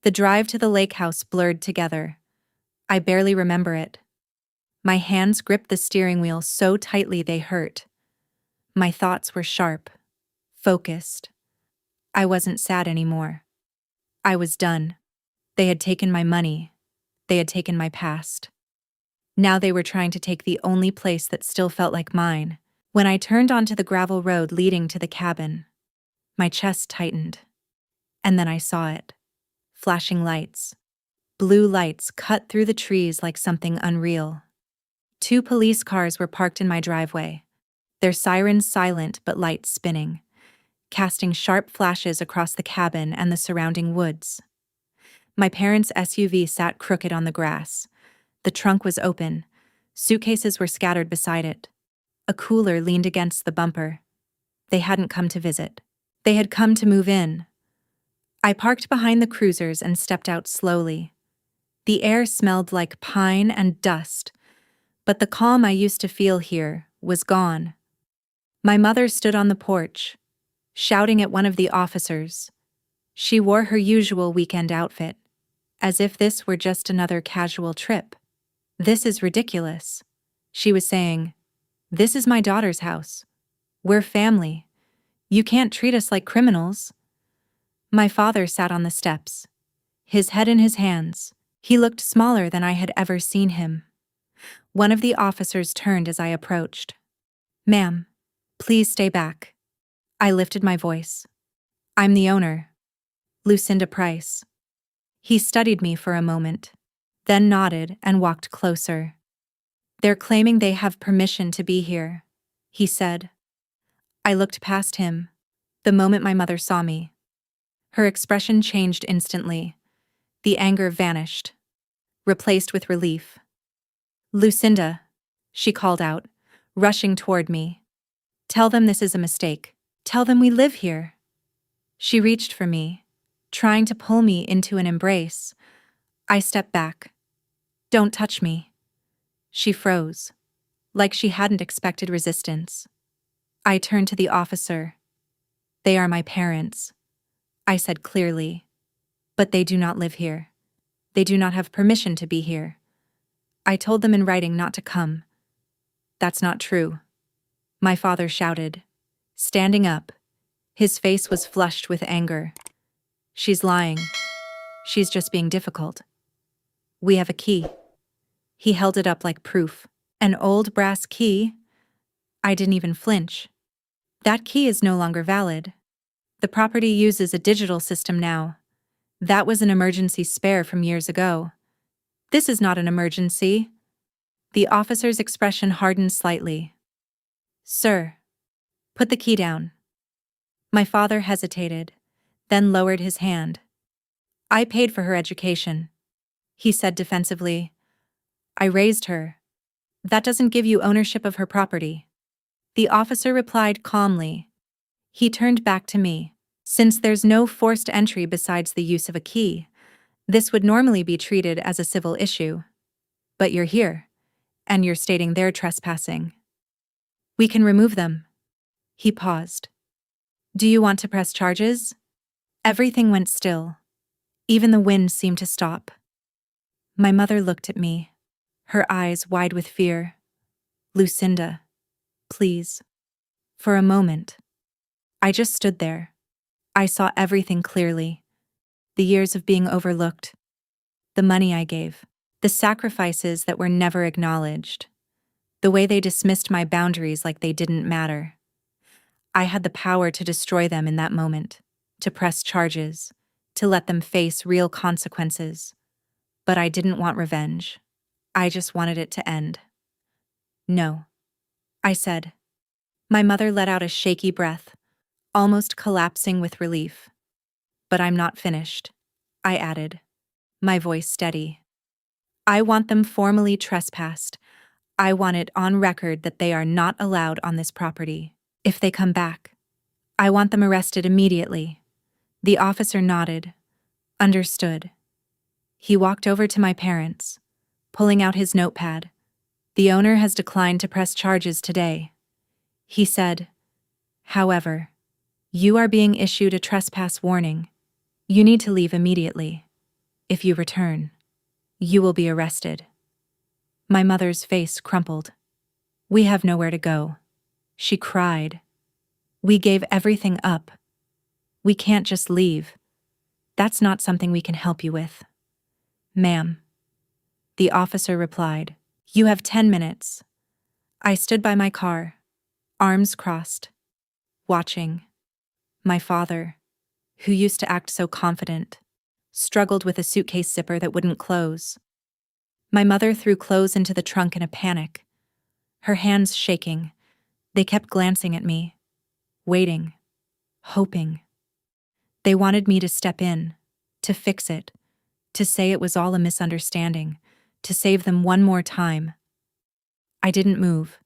The drive to the lake house blurred together. I barely remember it. My hands gripped the steering wheel so tightly they hurt. My thoughts were sharp, focused. I wasn't sad anymore. I was done. They had taken my money. They had taken my past. Now they were trying to take the only place that still felt like mine. When I turned onto the gravel road leading to the cabin, my chest tightened. And then I saw it. Flashing lights. Blue lights cut through the trees like something unreal. 2 police cars were parked in my driveway, their sirens silent but lights spinning, casting sharp flashes across the cabin and the surrounding woods. My parents' SUV sat crooked on the grass. The trunk was open. Suitcases were scattered beside it. A cooler leaned against the bumper. They hadn't come to visit. They had come to move in. I parked behind the cruisers and stepped out slowly. The air smelled like pine and dust, but the calm I used to feel here was gone. My mother stood on the porch, shouting at one of the officers. She wore her usual weekend outfit, as if this were just another casual trip. "This is ridiculous," she was saying. "This is my daughter's house. We're family. You can't treat us like criminals." My father sat on the steps, his head in his hands. He looked smaller than I had ever seen him. One of the officers turned as I approached. "Ma'am, please stay back." I lifted my voice. "I'm the owner, Lucinda Price." He studied me for a moment, then nodded and walked closer. "They're claiming they have permission to be here," he said. I looked past him, the moment my mother saw me. Her expression changed instantly. The anger vanished, replaced with relief. "Lucinda," she called out, rushing toward me. "Tell them this is a mistake. Tell them we live here." She reached for me, trying to pull me into an embrace. I stepped back. "Don't touch me." She froze, like she hadn't expected resistance. I turned to the officer. "They are my parents," I said clearly. "But they do not live here. They do not have permission to be here. I told them in writing not to come." "That's not true," my father shouted, standing up. His face was flushed with anger. "She's lying. She's just being difficult. We have a key." He held it up like proof. "An old brass key?" I didn't even flinch. "That key is no longer valid. The property uses a digital system now. That was an emergency spare from years ago. This is not an emergency." The officer's expression hardened slightly. "Sir, put the key down." My father hesitated, then lowered his hand. "I paid for her education," he said defensively. "I raised her. That doesn't give you ownership of her property." The officer replied calmly. He turned back to me. "Since there's no forced entry besides the use of a key, this would normally be treated as a civil issue. But you're here, and you're stating they're trespassing. We can remove them." He paused. "Do you want to press charges?" Everything went still. Even the wind seemed to stop. My mother looked at me, her eyes wide with fear. "Lucinda, please." For a moment, I just stood there. I saw everything clearly. The years of being overlooked, the money I gave, the sacrifices that were never acknowledged, the way they dismissed my boundaries like they didn't matter. I had the power to destroy them in that moment, to press charges, to let them face real consequences. But I didn't want revenge. I just wanted it to end. "No," I said. My mother let out a shaky breath, almost collapsing with relief. "But I'm not finished," I added, my voice steady. "I want them formally trespassed. I want it on record that they are not allowed on this property. If they come back, I want them arrested immediately." The officer nodded. "Understood." He walked over to my parents, pulling out his notepad. "The owner has declined to press charges today," he said. However, you are being issued a trespass warning. You need to leave immediately. If you return, you will be arrested." My mother's face crumpled. "We have nowhere to go," she cried. "We gave everything up. We can't just leave. That's not something we can help you with." "Ma'am," the officer replied, "you have 10 minutes. I stood by my car, arms crossed, watching. My father, who used to act so confident, struggled with a suitcase zipper that wouldn't close. My mother threw clothes into the trunk in a panic, her hands shaking. They kept glancing at me, waiting, hoping. They wanted me to step in, to fix it, to say it was all a misunderstanding, to save them one more time. I didn't move.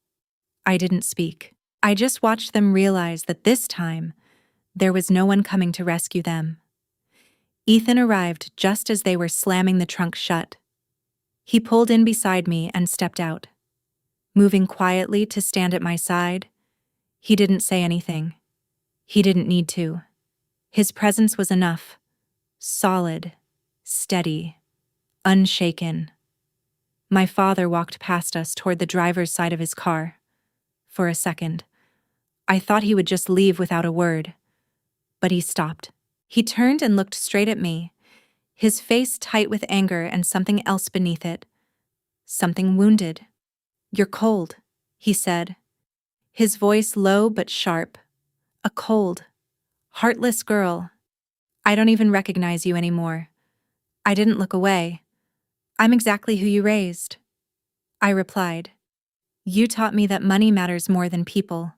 I didn't speak. I just watched them realize that this time, there was no one coming to rescue them. Ethan arrived just as they were slamming the trunk shut. He pulled in beside me and stepped out. Moving quietly to stand at my side, he didn't say anything. He didn't need to. His presence was enough. Solid, steady, unshaken. My father walked past us toward the driver's side of his car. For a second, I thought he would just leave without a word. But he stopped. He turned and looked straight at me, his face tight with anger and something else beneath it. Something wounded. "You're cold," he said, his voice low but sharp. "A cold, heartless girl. I don't even recognize you anymore." I didn't look away. "I'm exactly who you raised," I replied. "You taught me that money matters more than people.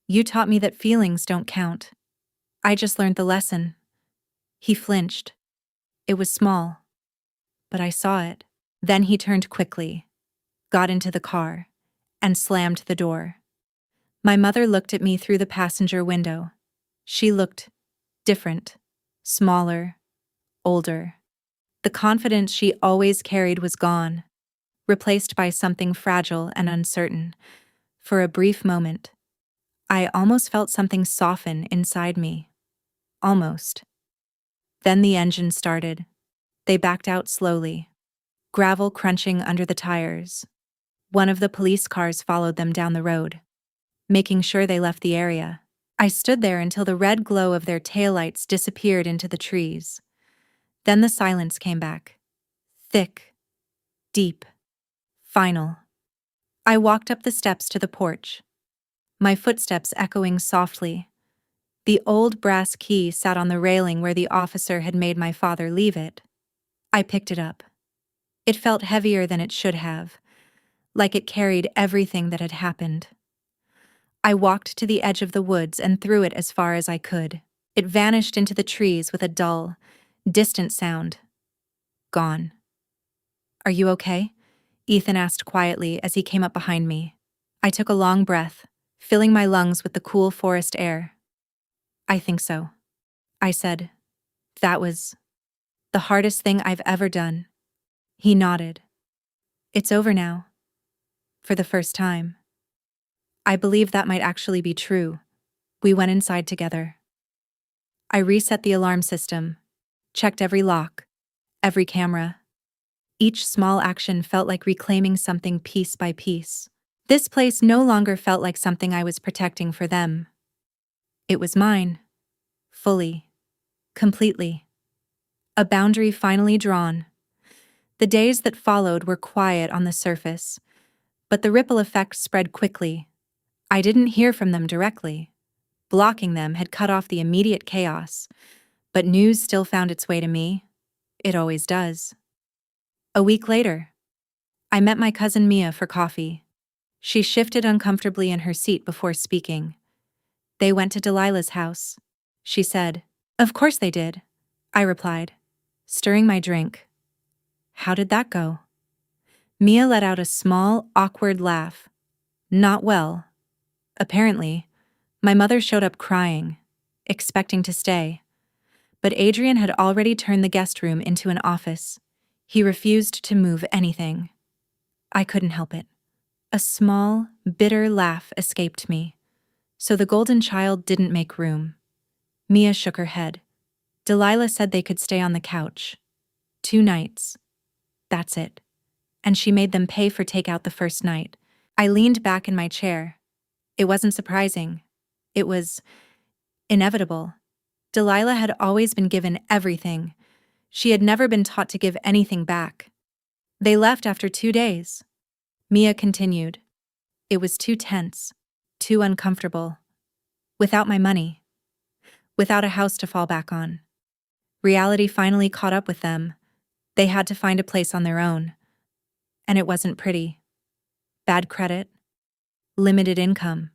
You taught me that feelings don't count. I just learned the lesson." He flinched. It was small, but I saw it. Then he turned quickly, got into the car, and slammed the door. My mother looked at me through the passenger window. She looked different, smaller, older. The confidence she always carried was gone, replaced by something fragile and uncertain. For a brief moment, I almost felt something soften inside me. Almost. Then the engine started. They backed out slowly, gravel crunching under the tires. One of the police cars followed them down the road, making sure they left the area. I stood there until the red glow of their taillights disappeared into the trees. Then the silence came back. Thick, deep, final. I walked up the steps to the porch, my footsteps echoing softly. The old brass key sat on the railing where the officer had made my father leave it. I picked it up. It felt heavier than it should have, like it carried everything that had happened. I walked to the edge of the woods and threw it as far as I could. It vanished into the trees with a dull, distant sound. Gone. "Are you okay?" Ethan asked quietly as he came up behind me. I took a long breath, filling my lungs with the cool forest air. "I think so," I said. "That was the hardest thing I've ever done." He nodded. "It's over now. For the first time." I believed that might actually be true. We went inside together. I reset the alarm system, checked every lock, every camera. Each small action felt like reclaiming something piece by piece. This place no longer felt like something I was protecting for them. It was mine. Fully. Completely. A boundary finally drawn. The days that followed were quiet on the surface, but the ripple effect spread quickly. I didn't hear from them directly. Blocking them had cut off the immediate chaos, but news still found its way to me. It always does. A week later, I met my cousin Mia for coffee. She shifted uncomfortably in her seat before speaking. "They went to Delilah's house," she said. "Of course they did," I replied, stirring my drink. "How did that go?" Mia let out a small, awkward laugh. "Not well. Apparently, my mother showed up crying, expecting to stay. But Adrian had already turned the guest room into an office. He refused to move anything." I couldn't help it. A small, bitter laugh escaped me. So the golden child didn't make room. Mia shook her head. Delilah said they could stay on the couch. 2 nights. That's it. And she made them pay for takeout the first night. I leaned back in my chair. It wasn't surprising. It was inevitable. Delilah had always been given everything. She had never been taught to give anything back. They left after 2 days. Mia continued. It was too tense, too uncomfortable. Without my money. Without a house to fall back on. Reality finally caught up with them. They had to find a place on their own. And it wasn't pretty. Bad credit. Limited income.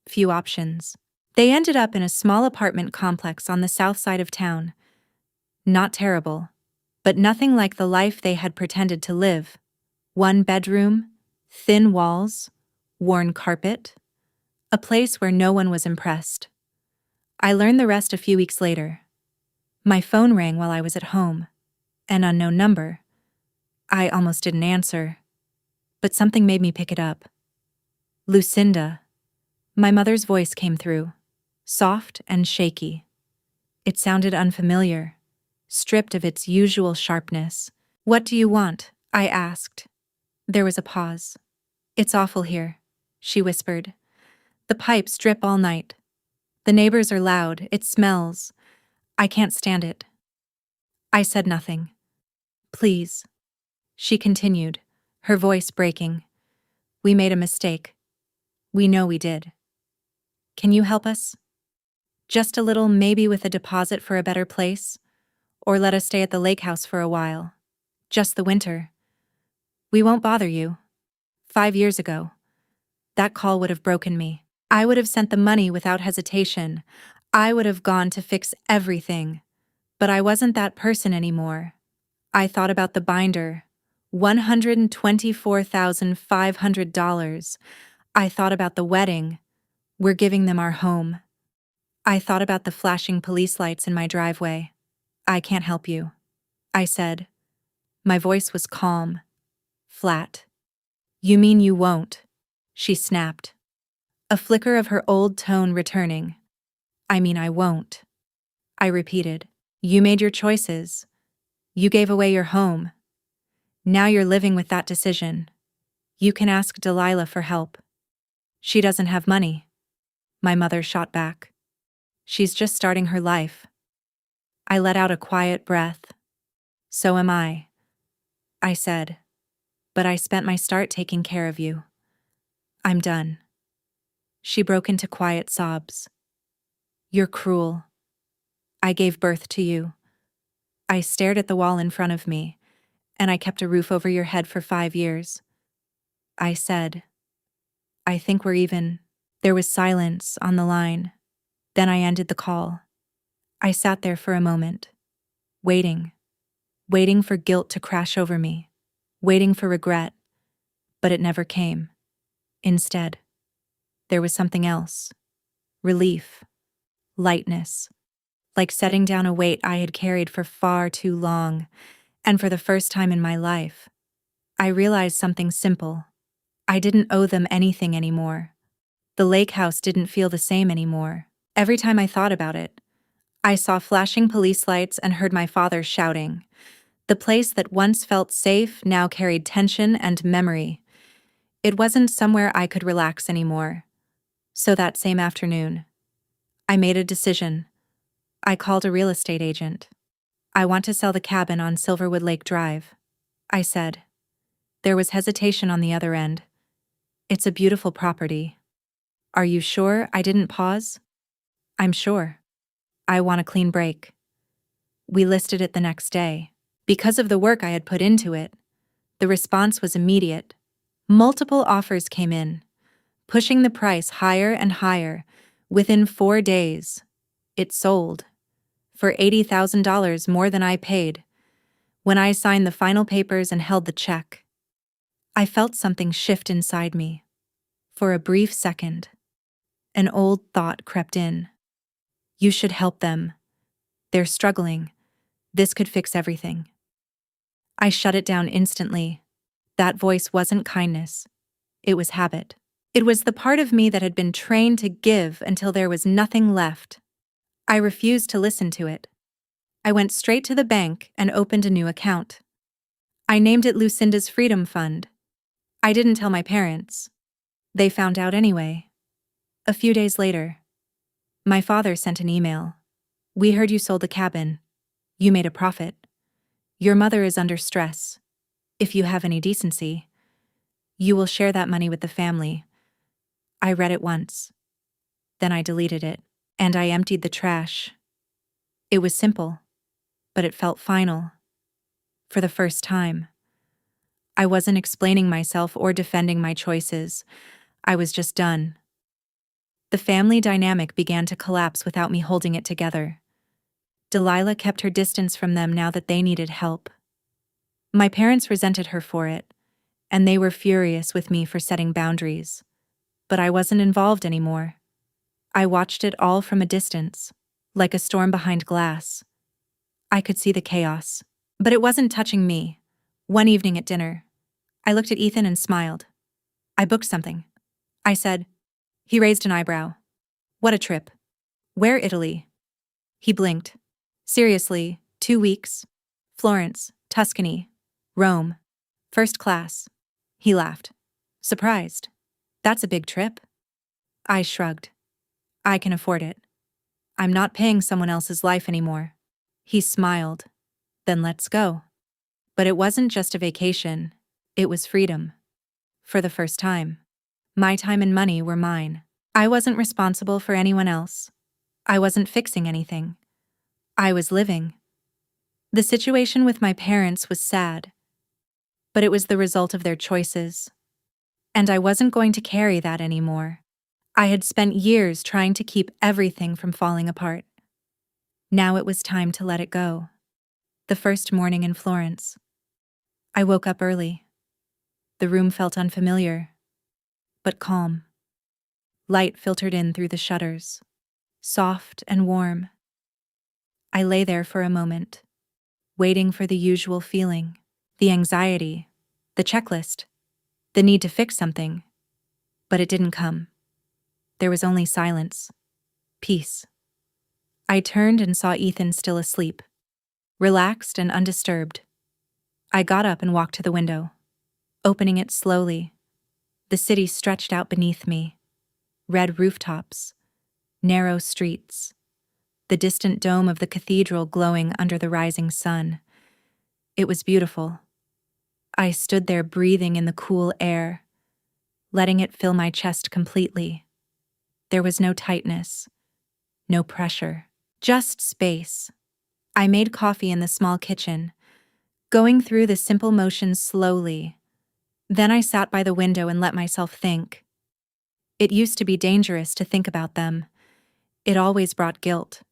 Few options. They ended up in a small apartment complex on the south side of town. Not terrible, but nothing like the life they had pretended to live. 1 bedroom, thin walls, worn carpet. A place where no one was impressed. I learned the rest a few weeks later. My phone rang while I was at home. An unknown number. I almost didn't answer. But something made me pick it up. Lucinda. My mother's voice came through. Soft and shaky. It sounded unfamiliar, stripped of its usual sharpness. What do you want? I asked. There was a pause. It's awful here, she whispered. The pipes drip all night. The neighbors are loud, it smells. I can't stand it. I said nothing. Please. She continued, her voice breaking. We made a mistake. We know we did. Can you help us? Just a little, maybe with a deposit for a better place? Or let us stay at the lake house for a while. Just the winter. We won't bother you. 5 years ago. That call would have broken me. I would have sent the money without hesitation. I would have gone to fix everything. But I wasn't that person anymore. I thought about the binder. $124,500. I thought about the wedding. We're giving them our home. I thought about the flashing police lights in my driveway. I can't help you, I said. My voice was calm, flat. You mean you won't? She snapped. A flicker of her old tone returning. I mean I won't. I repeated. You made your choices. You gave away your home. Now you're living with that decision. You can ask Delilah for help. She doesn't have money. My mother shot back. She's just starting her life. I let out a quiet breath. So am I said. But I spent my start taking care of you. I'm done. She broke into quiet sobs. You're cruel. I gave birth to you. I stared at the wall in front of me, and I kept a roof over your head for 5 years. I said, I think we're even. There was silence on the line. Then I ended the call. I sat there for a moment, waiting for guilt to crash over me, waiting for regret, but it never came. Instead, there was something else. Relief. Lightness. Like setting down a weight I had carried for far too long, and for the first time in my life, I realized something simple. I didn't owe them anything anymore. The lake house didn't feel the same anymore. Every time I thought about it, I saw flashing police lights and heard my father shouting. The place that once felt safe now carried tension and memory. It wasn't somewhere I could relax anymore. So that same afternoon, I made a decision. I called a real estate agent. I want to sell the cabin on Silverwood Lake Drive, I said. There was hesitation on the other end. It's a beautiful property. Are you sure? I didn't pause. I'm sure. I want a clean break. We listed it the next day. Because of the work I had put into it, the response was immediate. Multiple offers came in, pushing the price higher and higher. Within 4 days, it sold. For $80,000 more than I paid. When I signed the final papers and held the check, I felt something shift inside me. For a brief second, an old thought crept in. You should help them. They're struggling. This could fix everything. I shut it down instantly. That voice wasn't kindness. It was habit. It was the part of me that had been trained to give until there was nothing left. I refused to listen to it. I went straight to the bank and opened a new account. I named it Lucinda's Freedom Fund. I didn't tell my parents. They found out anyway. A few days later, my father sent an email. "We heard you sold the cabin. You made a profit. Your mother is under stress. If you have any decency, you will share that money with the family." I read it once. Then I deleted it, and I emptied the trash. It was simple, but it felt final. For the first time. I wasn't explaining myself or defending my choices. I was just done. The family dynamic began to collapse without me holding it together. Delilah kept her distance from them now that they needed help. My parents resented her for it, and they were furious with me for setting boundaries. But I wasn't involved anymore. I watched it all from a distance, like a storm behind glass. I could see the chaos, but it wasn't touching me. One evening at dinner, I looked at Ethan and smiled. "I booked something," I said. He raised an eyebrow. "What a trip. Where, Italy?" He blinked. "Seriously, 2 weeks. Florence, Tuscany, Rome. First class." He laughed. "Surprised. That's a big trip." I shrugged. "I can afford it. I'm not paying someone else's life anymore." He smiled. "Then let's go." But it wasn't just a vacation. It was freedom. For the first time. My time and money were mine. I wasn't responsible for anyone else. I wasn't fixing anything. I was living. The situation with my parents was sad, but it was the result of their choices. And I wasn't going to carry that anymore. I had spent years trying to keep everything from falling apart. Now it was time to let it go. The first morning in Florence. I woke up early. The room felt unfamiliar, but calm. Light filtered in through the shutters, soft and warm. I lay there for a moment, waiting for the usual feeling, the anxiety, the checklist, the need to fix something. But it didn't come. There was only silence, peace. I turned and saw Ethan still asleep, relaxed and undisturbed. I got up and walked to the window, opening it slowly. The city stretched out beneath me. Red rooftops, narrow streets, the distant dome of the cathedral glowing under the rising sun. It was beautiful. I stood there breathing in the cool air, letting it fill my chest completely. There was no tightness, no pressure, just space. I made coffee in the small kitchen, going through the simple motions slowly. Then I sat by the window and let myself think. It used to be dangerous to think about them. It always brought guilt.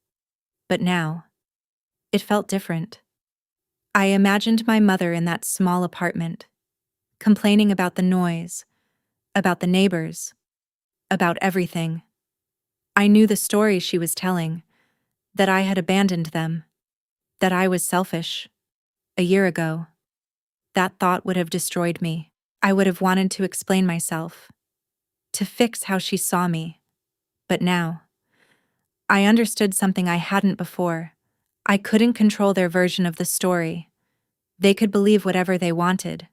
But now, it felt different. I imagined my mother in that small apartment, complaining about the noise, about the neighbors, about everything. I knew the stories she was telling, that I had abandoned them, that I was selfish. A year ago, that thought would have destroyed me. I would have wanted to explain myself, to fix how she saw me. But now, I understood something I hadn't before. I couldn't control their version of the story. They could believe whatever they wanted.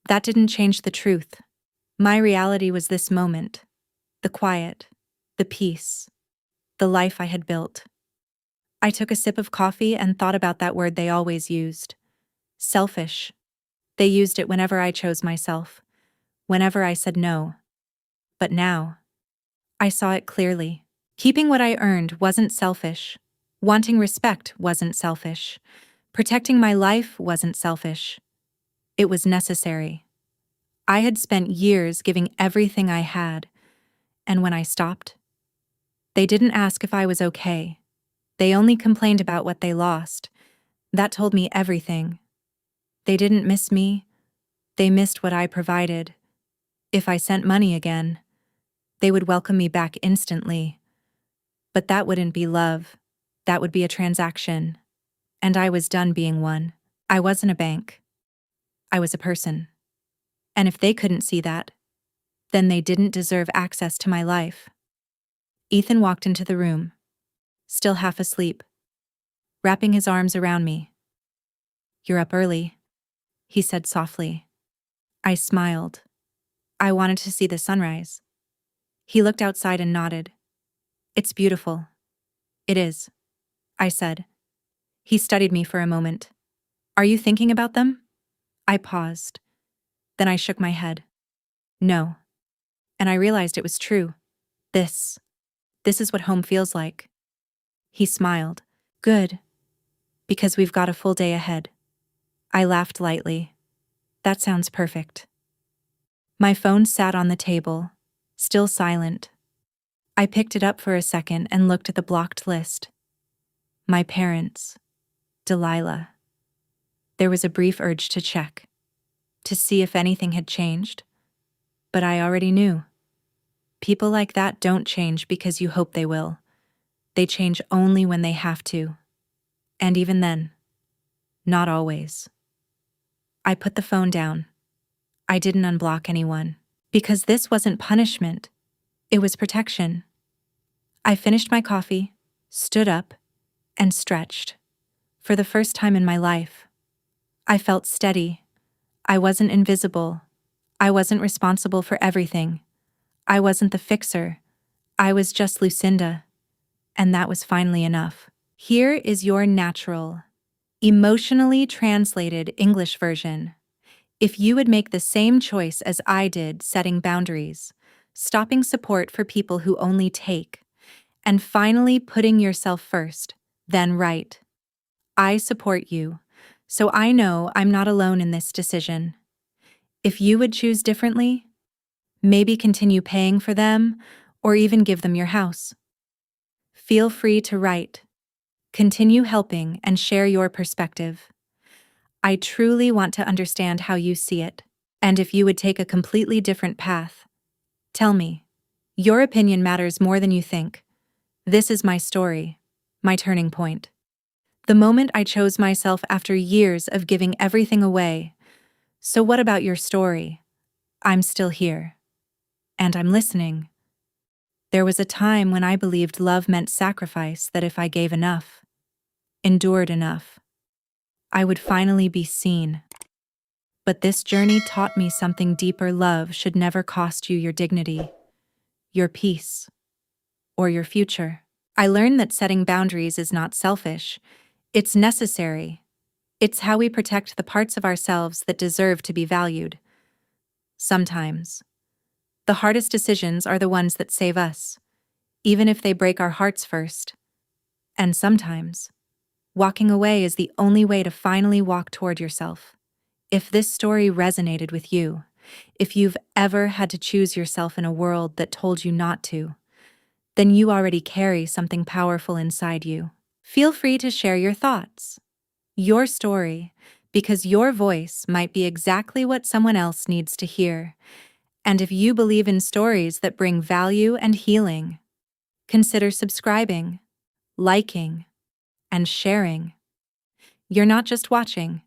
That didn't change the truth. My reality was this moment, the quiet, the peace, the life I had built. I took a sip of coffee and thought about that word they always used. Selfish. They used it whenever I chose myself, whenever I said no. But now, I saw it clearly. Keeping what I earned wasn't selfish. Wanting respect wasn't selfish. Protecting my life wasn't selfish. It was necessary. I had spent years giving everything I had, and when I stopped, they didn't ask if I was okay. They only complained about what they lost. That told me everything. They didn't miss me. They missed what I provided. If I sent money again, they would welcome me back instantly. But that wouldn't be love. That would be a transaction. And I was done being one. I wasn't a bank. I was a person. And if they couldn't see that, then they didn't deserve access to my life. Ethan walked into the room, still half asleep, wrapping his arms around me. "You're up early," he said softly. I smiled. I wanted to see the sunrise. He looked outside and nodded. "It's beautiful." "It is," I said. He studied me for a moment. "Are you thinking about them?" I paused. Then I shook my head. "No." And I realized it was true. This is what home feels like. He smiled. "Good. Because we've got a full day ahead." I laughed lightly. "That sounds perfect." My phone sat on the table, still silent. I picked it up for a second and looked at the blocked list. My parents. Delilah. There was a brief urge to check, to see if anything had changed. But I already knew. People like that don't change because you hope they will. They change only when they have to. And even then, not always. I put the phone down. I didn't unblock anyone, because this wasn't punishment. It was protection. I finished my coffee, stood up, and stretched. For the first time in my life, I felt steady. I wasn't invisible. I wasn't responsible for everything. I wasn't the fixer. I was just Lucinda. And that was finally enough. Here is your natural, emotionally translated English version. If you would make the same choice as I did, setting boundaries, stopping support for people who only take, and finally putting yourself first, then right. I support you, so I know I'm not alone in this decision. If you would choose differently, maybe continue paying for them, or even give them your house. Feel free to write. Continue helping and share your perspective. I truly want to understand how you see it. And if you would take a completely different path, tell me. Your opinion matters more than you think. This is my story, my turning point. The moment I chose myself after years of giving everything away. So what about your story? I'm still here. And I'm listening. There was a time when I believed love meant sacrifice, that if I gave enough, endured enough, I would finally be seen. But this journey taught me something deeper. Love should never cost you your dignity, your peace, or your future. I learned that setting boundaries is not selfish. It's necessary. It's how we protect the parts of ourselves that deserve to be valued. Sometimes, the hardest decisions are the ones that save us, even if they break our hearts first. And sometimes, walking away is the only way to finally walk toward yourself. If this story resonated with you, if you've ever had to choose yourself in a world that told you not to, then you already carry something powerful inside you. Feel free to share your thoughts, your story, because your voice might be exactly what someone else needs to hear. And if you believe in stories that bring value and healing, consider subscribing, liking, and sharing. You're not just watching.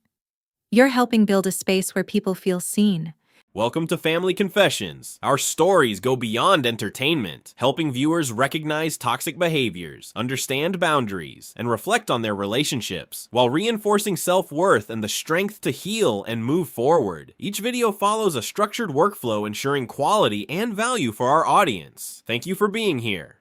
You're helping build a space where people feel seen. Welcome to Family Confessions. Our stories go beyond entertainment, helping viewers recognize toxic behaviors, understand boundaries, and reflect on their relationships, while reinforcing self-worth and the strength to heal and move forward. Each video follows a structured workflow ensuring quality and value for our audience. Thank you for being here.